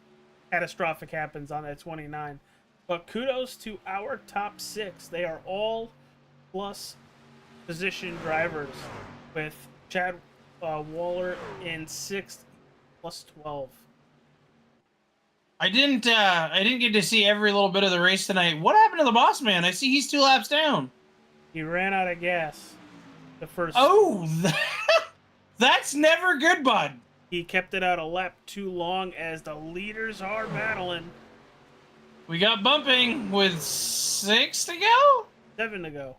catastrophic happens on that 29. But kudos to our top 6. They are all plus position drivers, with Chad Waller in 6th plus 12. I didn't get to see every little bit of the race tonight. What happened to the boss man? I see he's 2 laps down. He ran out of gas. The first. Oh, that's never good, bud. He kept it out a lap too long as the leaders are battling. We got bumping with 6 to go? 7 to go.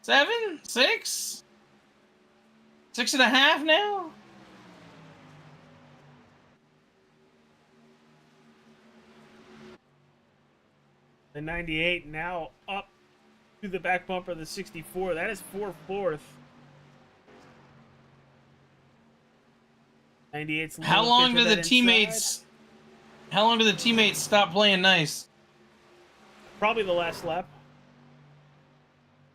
7? 6? 6.5 now? The 98 now up to the back bumper of the 64. That is 4/4. 98's How long do the teammates stop playing nice? Probably the last lap.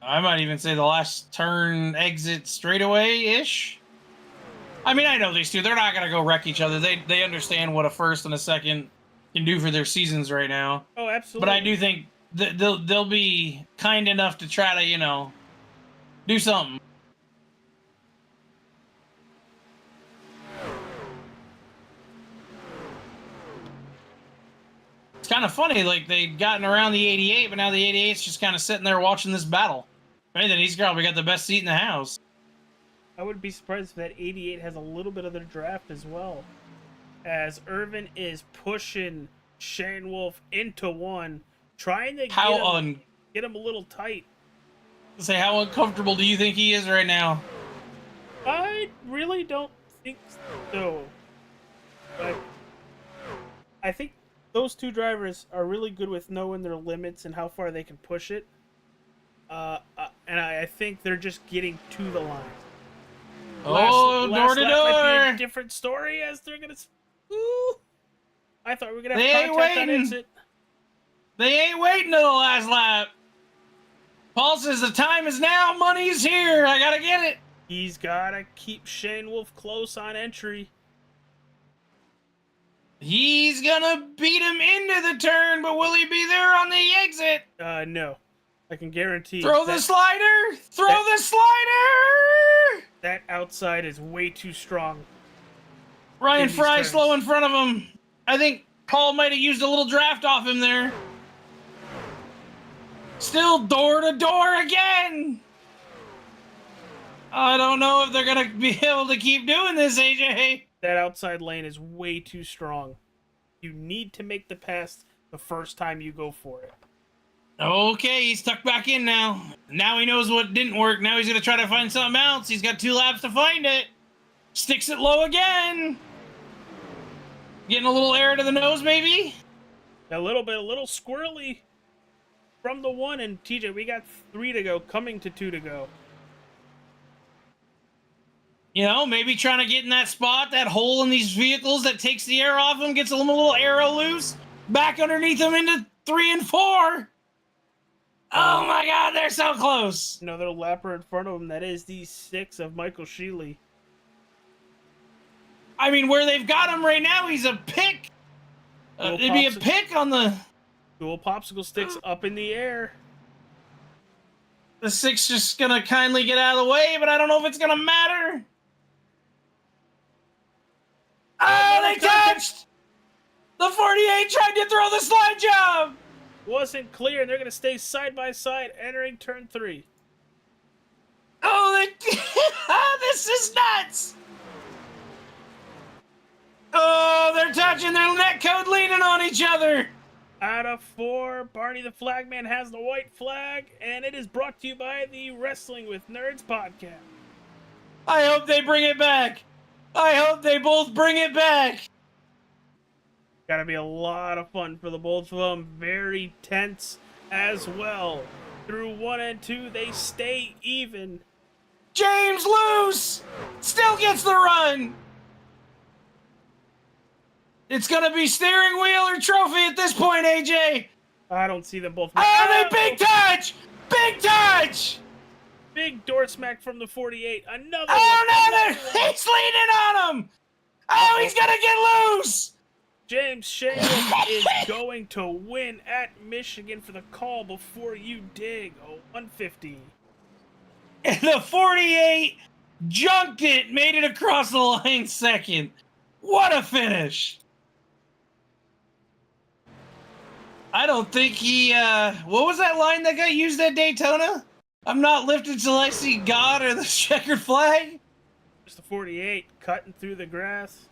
I might even say the last turn exit straightaway-ish. I mean, I know these two. They're not going to go wreck each other. They understand what a first and a second can do for their seasons right now. Oh, absolutely. But I do think that they'll be kind enough to try to, do something. It's kind of funny, like, they'd gotten around the 88, but now the 88's just kind of sitting there watching this battle. Right, then he's probably got the best seat in the house. I wouldn't be surprised if that 88 has a little bit of their draft as well. As Irvin is pushing Shane Wolf into one, trying to get him a little tight. Say, how uncomfortable do you think he is right now? I really don't think so. But I think those two drivers are really good with knowing their limits and how far they can push it. And I think they're just getting to the line. Door to might be a door. different story as they're gonna. Ooh, I thought we were gonna They have ain't contact on waiting. exit. They ain't waiting till the last lap. Paul says the time is now. Money's here. I gotta get it. He's gotta keep Shane Wolf close on entry. He's gonna beat him into the turn, but will he be there on the exit? No. I can guarantee. Throw the slider! Throw the slider! That outside is way too strong. Ryan these Fry turns. slow in front of him. I think Paul might have used a little draft off him there. Still door to door again. I don't know if they're gonna be able to keep doing this, AJ. That outside lane is way too strong. You need to make the pass the first time you go for it. Okay, he's tucked back in now. Now he knows what didn't work. Now he's going to try to find something else. He's got 2 laps to find it. Sticks it low again. Getting a little air to the nose, maybe? A little squirrely from the 1. And TJ, we got 3 to go, coming to 2 to go. Maybe trying to get in that spot, that hole in these vehicles that takes the air off them, gets a little arrow loose. Back underneath them into 3 and 4. Oh my God, they're so close. Another lapper in front of him. That is the 6 of Michael Sheely. I mean, where they've got him right now, he's a pick. It'd be a pick on the... Dual popsicle sticks up in the air. The 6 just going to kindly get out of the way, but I don't know if it's going to matter. Oh, they touched! The 48 tried to throw the slide job! Wasn't clear, and they're going to stay side by side entering turn 3. Oh, this is nuts! Oh, they're touching their net code, leaning on each other. Out of 4, Barney the Flagman has the white flag, and it is brought to you by the Wrestling with Nerds podcast. I hope they bring it back. I hope they both bring it back. Gotta be a lot of fun for the both of them. Very tense as well. Through 1 and 2, they stay even. James loose! Still gets the run! It's gonna be steering wheel or trophy at this point, AJ! I don't see them both. Oh, they big touch! Big touch! Big door smack from the 48. Another Oh, one. no, he's leaning on him! Oh, he's gonna get loose! James Shane is going to win at Michigan for the call before you dig. A 150. And the 48 junked it, made it across the line second. What a finish! I don't think he, what was that line that got used at Daytona? I'm not lifted till I see God or the checkered flag. Just the 48 cutting through the grass.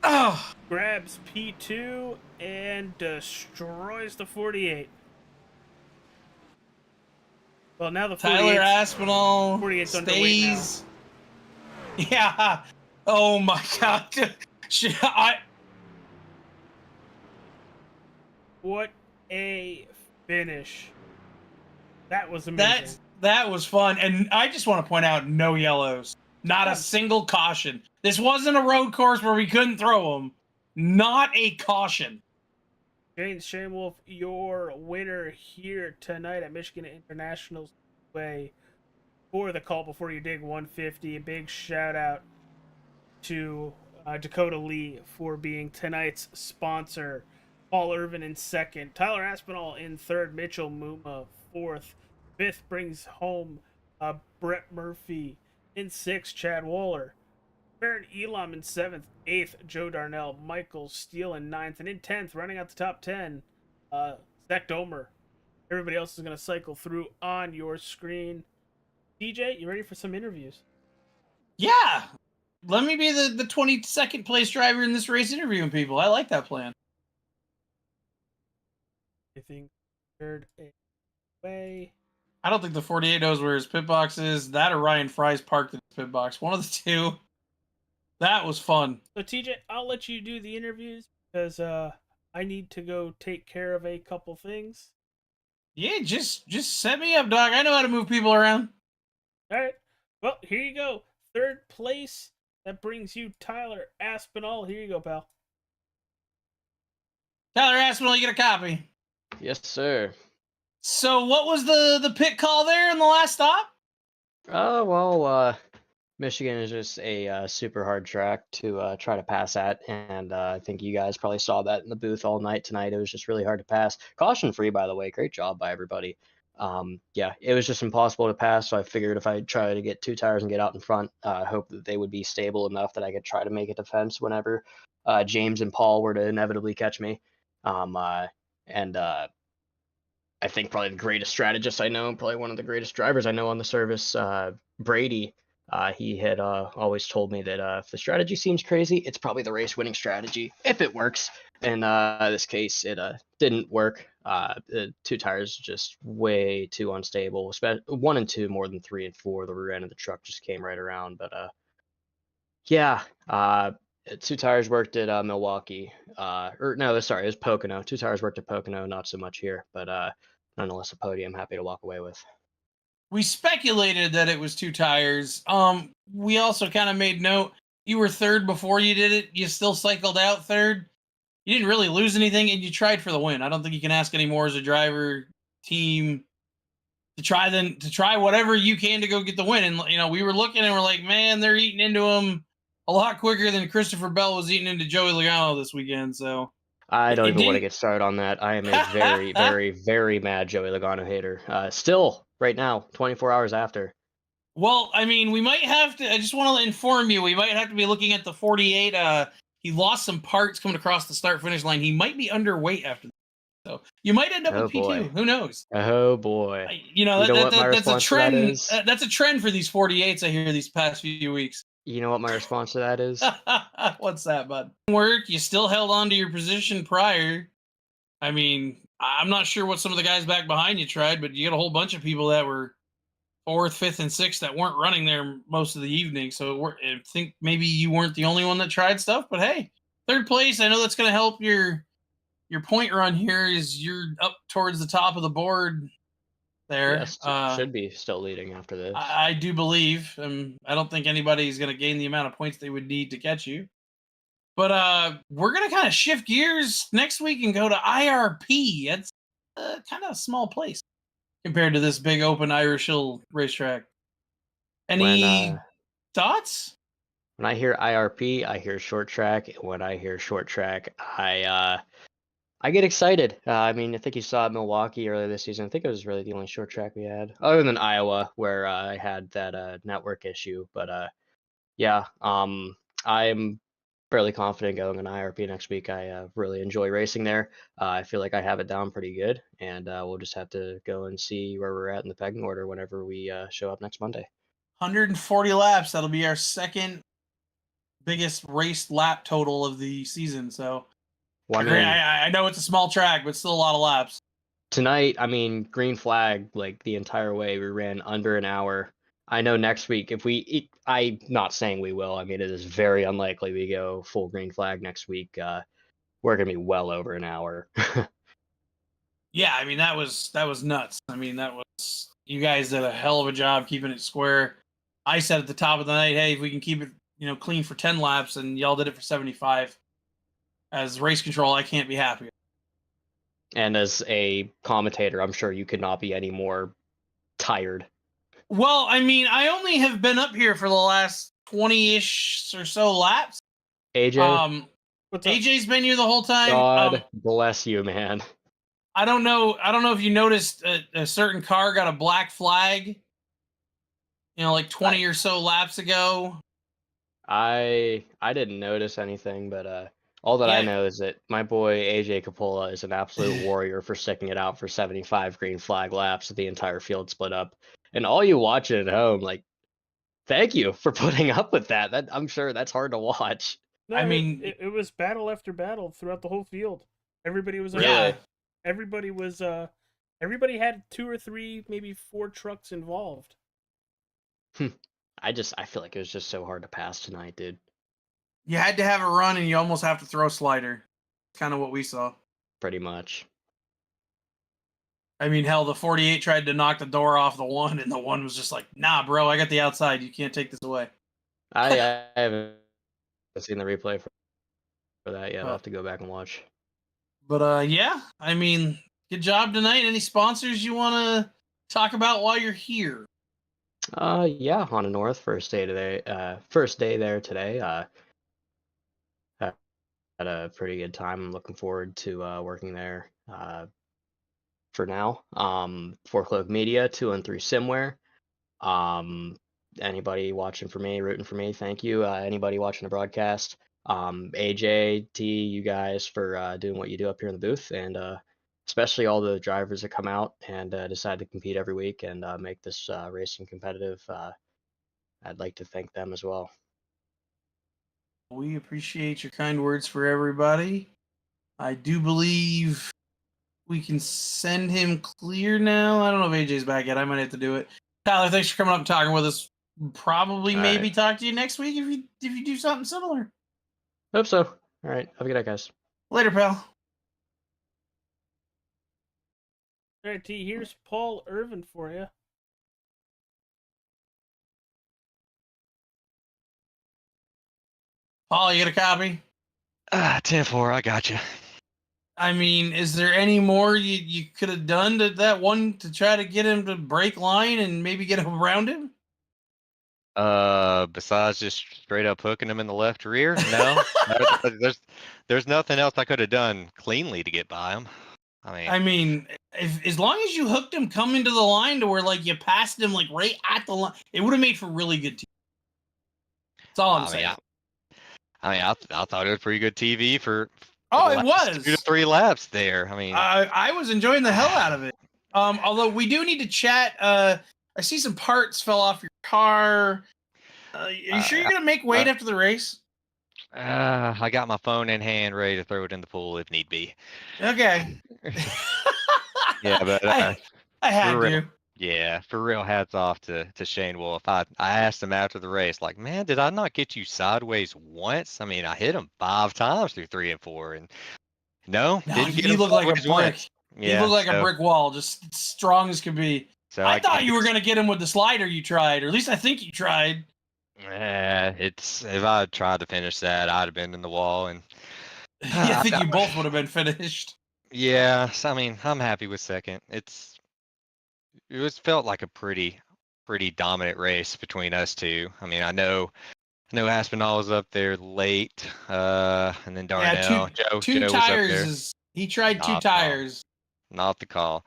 Oh, Grabs P2 and destroys the 48. Well, now the 48 Tyler Aspinall 48's underweight now. stays. Yeah. Oh my God. What a finish. That was amazing. That was fun. And I just want to point out, no yellows. Not a single caution. This wasn't a road course where we couldn't throw them. Not a caution. James Shamewolf, your winner here tonight at Michigan International Way for the call before you dig 150. A big shout out to Dakota Lee for being tonight's sponsor. Paul Irvin in second. Tyler Aspinall in third. Mitchell Muma fourth. Fifth brings home Brett Murphy. In sixth, Chad Waller. Baron Elam in seventh. Eighth, Joe Darnell. Michael Steele in ninth. And in 10th, running out the top 10, Zach Domer. Everybody else is going to cycle through on your screen. DJ, you ready for some interviews? Yeah. Let me be the 22nd place driver in this race interviewing people. I like that plan. Anything third away. I don't think the 48 knows where his pit box is. That or Ryan Fry's parked in his pit box. One of the two. That was fun. So TJ, I'll let you do the interviews because I need to go take care of a couple things. Yeah, just set me up, dog. I know how to move people around. All right. Well, here you go. Third place. That brings you Tyler Aspinall. Here you go, pal. Tyler Aspinall, you get a copy. Yes, sir. So what was the pit call there in the last stop? Michigan is just a super hard track to try to pass at, and I think you guys probably saw that in the booth all night tonight. It was just really hard to pass. Caution free, by the way. Great job by everybody. Yeah, it was just impossible to pass, so I figured if I try to get two tires and get out in front, hope that they would be stable enough that I could try to make a defense whenever James and Paul were to inevitably catch me. I think probably the greatest strategist I know, probably one of the greatest drivers I know on the service, Brady, he had always told me that if the strategy seems crazy, it's probably the race-winning strategy, if it works. In this case, it didn't work. The two tires just way too unstable, especially 1 and 2 more than 3 and 4. The rear end of the truck just came right around. But yeah, two tires worked at Milwaukee. It was Pocono. Two tires worked at Pocono, not so much here. But nonetheless, a podium, happy to walk away with. We speculated that it was two tires. We also kind of made note you were third before you did it. You still cycled out third. You didn't really lose anything, and you tried for the win. I don't think you can ask any more as a driver, team, to try whatever you can to go get the win. And we were looking and we're like, man, they're eating into him a lot quicker than Christopher Bell was eating into Joey Logano this weekend. So I don't even want to get started on that. I am a very, very, very mad Joey Logano hater. Still, right now, 24 hours after. Well, I mean, we might have to. I just want to inform you, we might have to be looking at the 48. He lost some parts coming across the start-finish line. He might be underweight after that. So you might end up with P2. Boy. Who knows? Oh, boy. That's a trend. That's a trend for these 48s I hear these past few weeks. You know what my response to that is? What's that, bud? Work. You still held on to your position prior. I mean, I'm not sure what some of the guys back behind you tried, but you got a whole bunch of people that were 4th, 5th, and 6th that weren't running there most of the evening. So I think maybe you weren't the only one that tried stuff. But hey, third place. I know that's going to help your point run here. Is you're up towards the top of the board there. Yes, should be still leading after this. I do believe. I don't think anybody's going to gain the amount of points they would need to catch you. But we're going to kind of shift gears next week and go to IRP. It's kind of a small place compared to this big open Irish Hill racetrack. Any thoughts? when I hear IRP, I hear short track. And when I hear short track, I get excited. I mean, I think you saw at Milwaukee earlier this season. I think it was really the only short track we had, other than Iowa, where I had that network issue. But yeah, I'm fairly confident going on IRP next week. I really enjoy racing there. I feel like I have it down pretty good, and we'll just have to go and see where we're at in the pecking order whenever we show up next Monday. 140 laps. That'll be our second biggest race lap total of the season. So Well, I know it's a small track, but still a lot of laps. Tonight, I mean, green flag, like the entire way, we ran under an hour. I know next week, I'm not saying we will. I mean, it is very unlikely we go full green flag next week. We're going to be well over an hour. Yeah, I mean, that was nuts. I mean, you guys did a hell of a job keeping it square. I said at the top of the night, hey, if we can keep it, clean for 10 laps, and y'all did it for 75. As race control, I can't be happier. And as a commentator, I'm sure you could not be any more tired. Well, I mean, I only have been up here for the last 20-ish or so laps. AJ? AJ's been here the whole time. God bless you, man. I don't know if you noticed a certain car got a black flag, like 20 or so laps ago. I didn't notice anything, but all that I know is that my boy AJ Capola is an absolute warrior for sticking it out for 75 green flag laps with the entire field split up. And all you watching at home, like, thank you for putting up with that. I'm sure that's hard to watch. No, I mean, it was battle after battle throughout the whole field. Everybody was everybody was everybody had 2 or 3, maybe 4 trucks involved. I feel like it was just so hard to pass tonight, dude. You had to have a run, and you almost have to throw a slider. Kind of what we saw. Pretty much. I mean, hell, the 48 tried to knock the door off the one, and the one was just like, nah, bro, I got the outside. You can't take this away. I haven't seen the replay for that yet. I'll have to go back and watch. But yeah, I mean, good job tonight. Any sponsors you want to talk about while you're here? Yeah, Honda North, first day there today. Had a pretty good time. I'm looking forward to working there for now. Four Cloak Media, 2 and 3 Simware. Anybody watching for me, rooting for me, thank you. Anybody watching the broadcast, AJ, T, you guys for doing what you do up here in the booth, and especially all the drivers that come out and decide to compete every week and make this racing competitive. I'd like to thank them as well. We appreciate your kind words for everybody. I do believe we can send him clear now. I don't know if AJ's back yet. I might have to do it. Tyler, thanks for coming up and talking with us. Probably maybe talk to you next week if you do something similar. Hope so. All right. Have a good night, guys. Later, pal. All right, T, here's Paul Irvin for you. Paul, you get a copy? 10-4, I got you. I mean, is there any more you could have done to that one to try to get him to break line and maybe get around him? Besides just straight up hooking him in the left rear? No. there's nothing else I could have done cleanly to get by him. I mean, as long as you hooked him coming to the line to where like you passed him like right at the line, it would have made for really good TV. That's all I'm saying. I thought it was pretty good TV for it was 2 to 3 laps there. I mean, I was enjoying the hell out of it. Although we do need to chat. I see some parts fell off your car. Are you sure you're gonna make weight after the race? I got my phone in hand, ready to throw it in the pool if need be. Okay. Yeah, but I had to. Yeah, for real, hats off to Shane Wolf. I asked him after the race, like, man, did I not get you sideways once? I mean, I hit him 5 times through 3 and 4, and no, didn't get him. You look like a brick. Once. Yeah, you look like a brick wall, just strong as could be. So I thought you were gonna get him with the slider you tried, or at least I think you tried. If I tried to finish that, I'd have been in the wall, and I think you both would have been finished. Yeah, so, I mean, I'm happy with second. It felt like a pretty dominant race between us two. I mean, I know I know Aspinall was up there late, and then Darnell. Two Joe was up there. tires. He tried two Not tires. Not the call.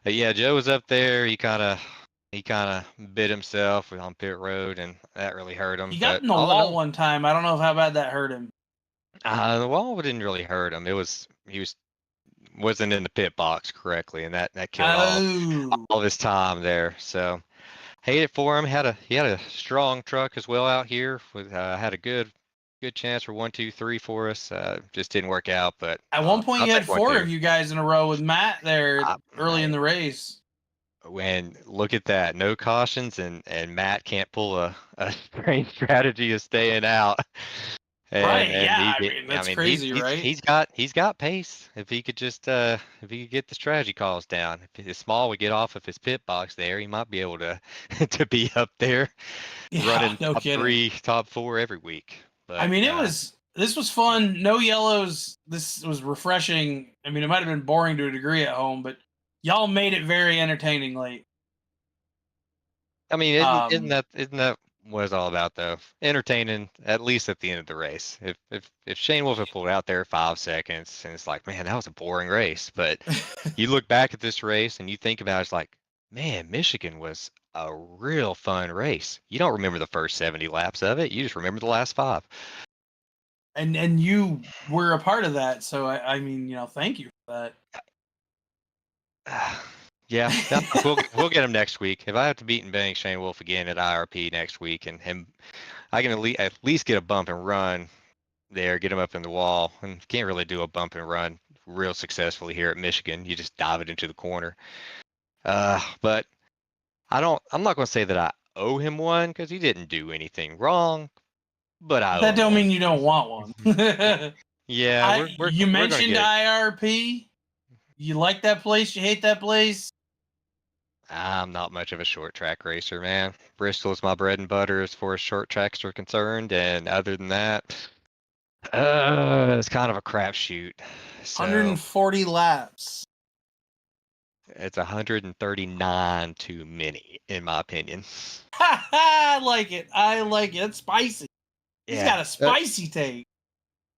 But yeah, Joe was up there. He kind of bit himself on pit road, and that really hurt him. He got But in the all in wall all, one time. I don't know how bad that hurt him. the wall didn't really hurt him. Wasn't in the pit box correctly, and that killed all of his time there. So hate it for him. He had a strong truck as well out here. With had a good chance for 1, 2, 3 for us. Just didn't work out. But at one point, I'll you had take 1, 4 2. of you guys in a row with Matt there early in the race. When look at that, no cautions, and Matt can't pull a strange strategy of staying out. Right? Yeah, I mean that's crazy, right? He's got pace. If he could just if he could get the strategy calls down, if Small would get off of his pit box there, he might be able to to be up there running no top kidding. 3, top 4 every week. But, I mean, this was fun. No yellows. This was refreshing. I mean, it might have been boring to a degree at home, but y'all made it very entertaining late. I mean, isn't that what it's all about though? Entertaining, at least at the end of the race. If Shane Wolf had pulled out there 5 seconds, and it's like, man, that was a boring race. But you look back at this race and you think about it, it's like, man, Michigan was a real fun race. You don't remember the first 70 laps of it. You just remember the last 5. And you were a part of that, so I mean, thank you for that. Yeah, we'll get him next week. If I have to beat and bang Shane Wolf again at IRP next week, and I can at least get a bump and run there, get him up in the wall, and can't really do a bump and run real successfully here at Michigan. You just dive it into the corner. But I'm not going to say that I owe him one because he didn't do anything wrong. But that don't mean you don't want one. Yeah, you mentioned IRP. You like that place? You hate that place? I'm not much of a short track racer, man. Bristol is my bread and butter as far as short tracks are concerned, and other than that, it's kind of a crapshoot. So 140 laps. It's 139 too many, in my opinion. I like it. It's spicy. He's got a spicy take.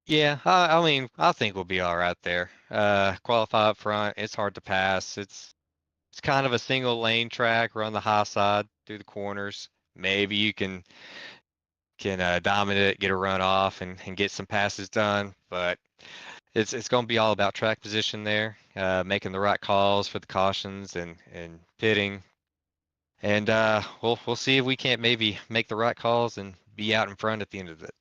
Yeah, I mean, I think we'll be all right there. Qualify up front. It's hard to pass. It's kind of a single lane track. We're on the high side through the corners. Maybe you can dominate, get a run off, and get some passes done. But it's going to be all about track position there, making the right calls for the cautions and pitting. And we'll see if we can't maybe make the right calls and be out in front at the end of it.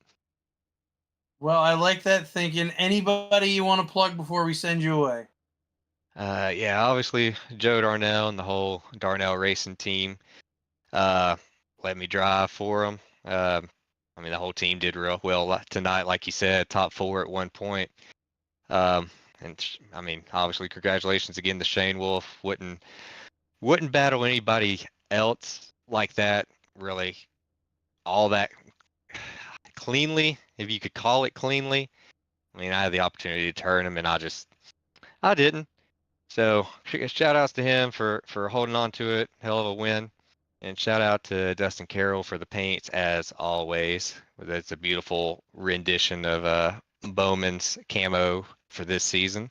Well, I like that thinking. Anybody you want to plug before we send you away? Yeah, obviously Joe Darnell and the whole Darnell Racing team let me drive for them. I mean, the whole team did real well tonight, like you said, top 4 at one point. And I mean, obviously, congratulations again to Shane Wolf. Wouldn't battle anybody else like that, really, all that cleanly, if you could call it cleanly. I mean, I had the opportunity to turn him, and I didn't. So shout outs to him for holding on to it. Hell of a win. And shout out to Dustin Carroll for the paints, as always. That's a beautiful rendition of Bowman's camo for this season.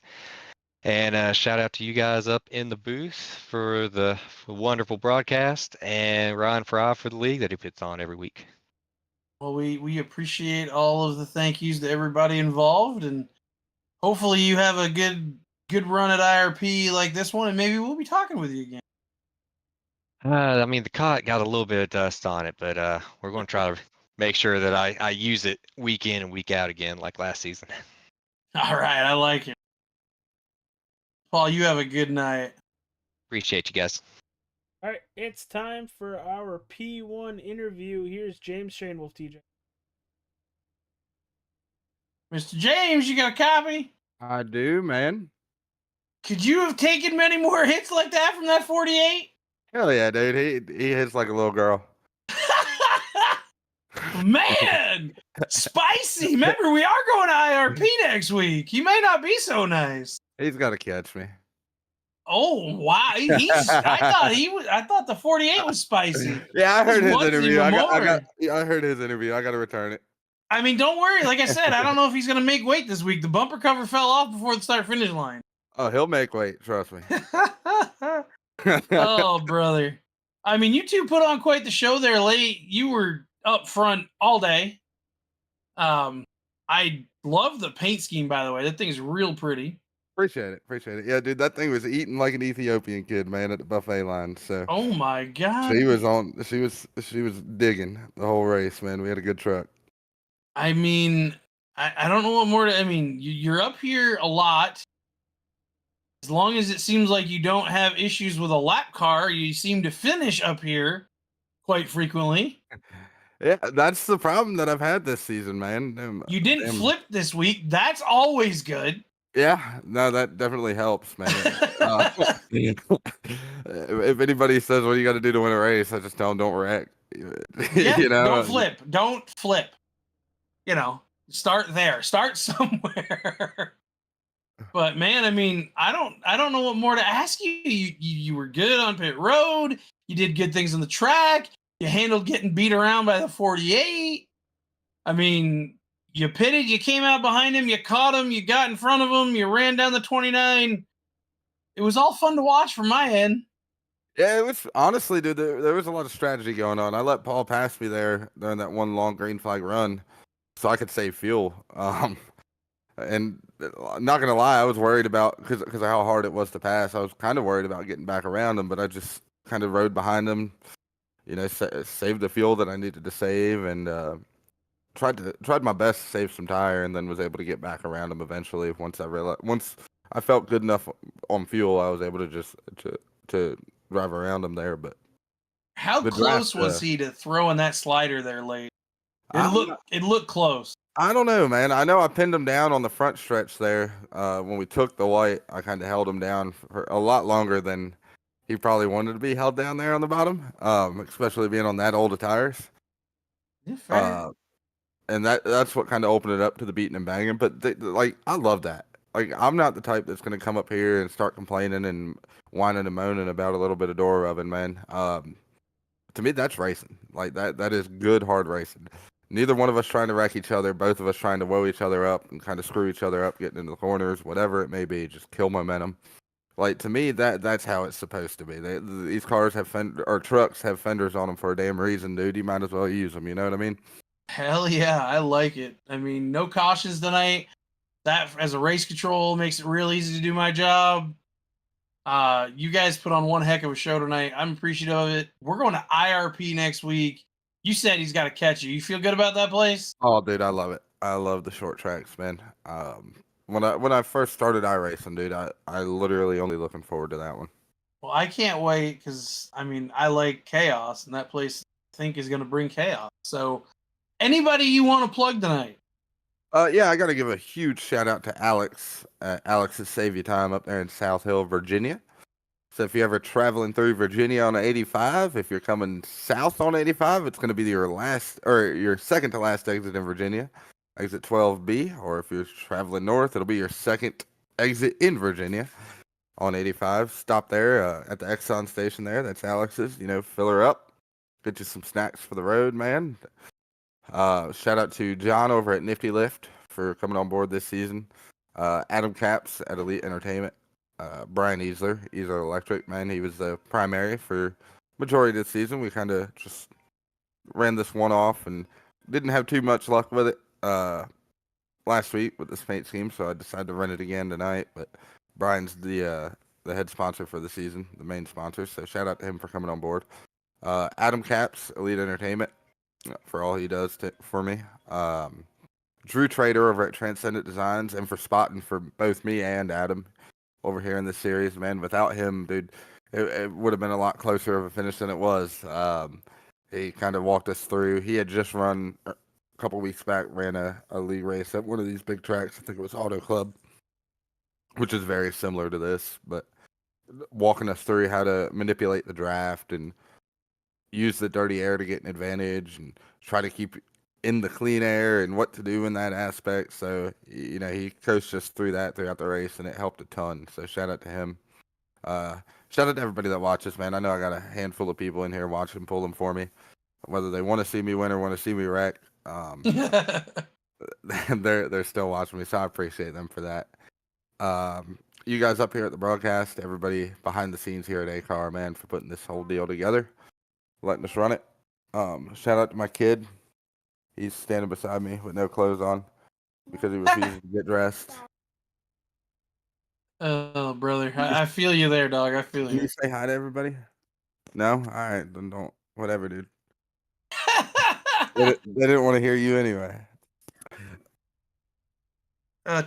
And shout out to you guys up in the booth for the wonderful broadcast, and Ryan Fry for the league that he puts on every week. Well, we appreciate all of the thank yous to everybody involved, and hopefully you have a good run at IRP like this one, and maybe we'll be talking with you again. I mean, the cot got a little bit of dust on it, but we're going to try to make sure that I use it week in and week out again like last season. All right, I like it. Paul, you have a good night. Appreciate you guys. All right, it's time for our P1 interview. Here's James Shane Wolf, TJ. Mr. James, you got a copy? I do, man. Could you have taken many more hits like that from that 48? Hell yeah, dude. He hits like a little girl. Man, spicy. Remember, we are going to IRP next week. He may not be so nice. He's got to catch me. Oh wow, I thought the 48 was spicy. Yeah, I heard This his one's interview. even I heard his interview. I got to return it. I mean, don't worry. Like I said, I don't know if he's gonna make weight this week. The bumper cover fell off before the start finish line. Oh, he'll make weight. Trust me. Oh, brother. I mean, you two put on quite the show there late. You were up front all day. I love the paint scheme, by the way. That thing is real pretty. Appreciate it. Yeah, dude, that thing was eating like an Ethiopian kid, man, at the buffet line. So Oh my god. she was digging the whole race, man. We had a good truck. I mean, I don't know what more to. I mean, you're up here a lot. As long as it seems like you don't have issues with a lap car, you seem to finish up here quite frequently. Yeah, that's the problem that I've had this season, man. You didn't flip this week. That's always good. Yeah, no, that definitely helps, man. If anybody says what you got to do to win a race, I just tell them don't wreck. Yeah, You know, Don't flip. You know, start there. Start somewhere. But man, I mean, I don't know what more to ask you. You were good on pit road. You did good things on the track. You handled getting beat around by the 48. I mean, you pitted, you came out behind him, you caught him, you got in front of him, you ran down the 29. It was all fun to watch from my end. Yeah, it was honestly, dude. There was a lot of strategy going on. I let Paul pass me there during that one long green flag run, so I could save fuel. And not gonna lie, I was worried about because of how hard it was to pass. I was kind of worried about getting back around him, but I just kind of rode behind him. You know, saved the fuel that I needed to save, and tried my best to save some tire, and then was able to get back around him eventually. Once I felt good enough on fuel, I was able to just to drive around him there. But how close was he to throwing that slider there late? It looked close. I don't know, man. I know I pinned him down on the front stretch there. When we took the white, I kind of held him down for a lot longer than he probably wanted to be held down there on the bottom, especially being on that old of tires. Yeah, and that's what kind of opened it up to the beating and banging. But I love that. Like, I'm not the type that's going to come up here and start complaining and whining and moaning about a little bit of door rubbing, man. To me, that's racing. Like, that is good, hard racing. Neither one of us trying to wreck each other, both of us trying to woe each other up and kind of screw each other up, getting into the corners, whatever it may be, just kill momentum. Like, to me, that's how it's supposed to be. These cars have trucks have fenders on them for a damn reason, dude. You might as well use them. You know what I mean? Hell yeah, I like it. I mean, no cautions tonight. That, as a race control, makes it real easy to do my job. You guys put on one heck of a show tonight. I'm appreciative of it. We're going to IRP next week. You said he's got to catch you. You feel good about that place? Oh, dude, I love it. I love the short tracks, man. When I first started iRacing, dude, I literally only looking forward to that one. Well, I can't wait because, I mean, I like chaos, and that place I think is going to bring chaos. So, anybody you want to plug tonight? Yeah, I got to give a huge shout out to Alex. Alex's Save You Time up there in South Hill, Virginia. So if you're ever traveling through Virginia on 85, if you're coming south on 85, it's going to be your second to last exit in Virginia, exit 12B. Or if you're traveling north, it'll be your second exit in Virginia on 85. Stop there at the Exxon station there. That's Alex's. You know, fill her up. Get you some snacks for the road, man. Shout out to John over at Nifty Lift for coming on board this season. Adam Capps at Elite Entertainment. Brian Easler Electric, man. He was the primary for majority of the season. We kind of just ran this one off and didn't have too much luck with it last week with this paint scheme, so I decided to run it again tonight. But Brian's the head sponsor for the season, the main sponsor, so shout out to him for coming on board. Adam Capps, Elite Entertainment, for all he does for me. Drew Trader over at Transcendent Designs, and for spotting for both me and Adam over here in this series, man. Without him, dude, it would have been a lot closer of a finish than it was. He kind of walked us through. He had just run a couple weeks back, ran a league race at one of these big tracks. I think it was Auto Club, which is very similar to this, but walking us through how to manipulate the draft and use the dirty air to get an advantage and try to keep in the clean air and what to do in that aspect. So, you know, he coached us through that throughout the race, and it helped a ton. So shout out to him. Shout out to everybody that watches, man. I know I got a handful of people in here watching, pulling for me, whether they want to see me win or want to see me wreck. They're still watching me, so I appreciate them for that. You guys up here at the broadcast, everybody behind the scenes here at ACAR, man, for putting this whole deal together, letting us run it. Shout out to my kid. He's standing beside me with no clothes on because he refuses to get dressed. Oh, brother. I feel you there, dog. I feel Can you. you say hi to everybody? No? All right, then don't. Whatever, dude. They didn't want to hear you anyway.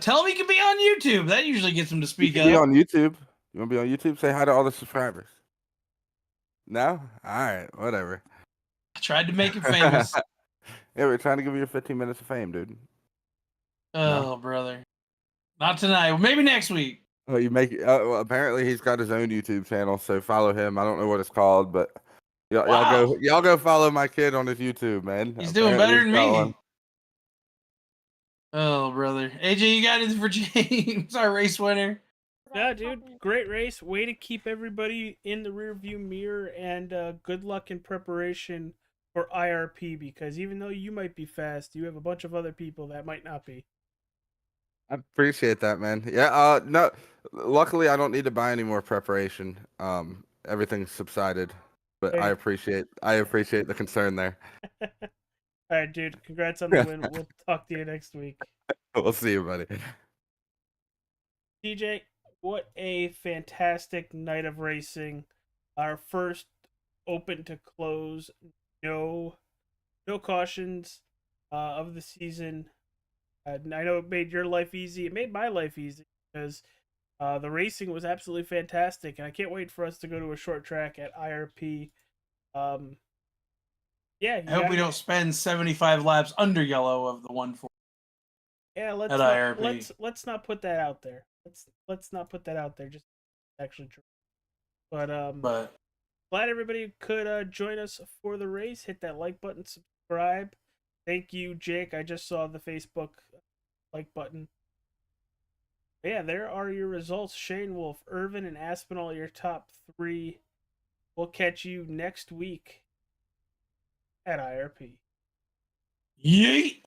Tell him he can be on YouTube. That usually gets him to speak You up. can be on YouTube. You want to be on YouTube? Say hi to all the subscribers. No? All right, whatever. I tried to make it famous. Yeah, we're trying to give you your 15 minutes of fame, dude. Oh, brother. Not tonight. Well, maybe next week. Well, you make well, apparently he's got his own YouTube channel, so follow him. I don't know what it's called, but y'all go follow my kid on his YouTube, man. He's doing Apparently better than he's got me. one. Oh, brother. AJ, you got it for James, our race winner. Yeah, dude, great race. Way to keep everybody in the rearview mirror, and good luck in preparation for IRP, because even though you might be fast, you have a bunch of other people that might not be. I appreciate that, man. Yeah, no, luckily I don't need to buy any more preparation. Everything's subsided, but I appreciate the concern there. All right, dude. Congrats on the win. We'll talk to you next week. We'll see you, buddy. DJ, what a fantastic night of racing. Our first open to close, no cautions of the season. I know it made your life easy. It made my life easy because the racing was absolutely fantastic, and I can't wait for us to go to a short track at IRP. Yeah, I hope we don't spend 75 laps under yellow of the 140. Yeah, let's not put that out there. Let's not put that out there. Just actually true. But glad everybody could join us for the race. Hit that like button, subscribe. Thank you, Jake. I just saw the Facebook like button. But yeah, there are your results. Shane Wolf, Irvin, and Aspinall, your top 3. We'll catch you next week at IRP. Yeet!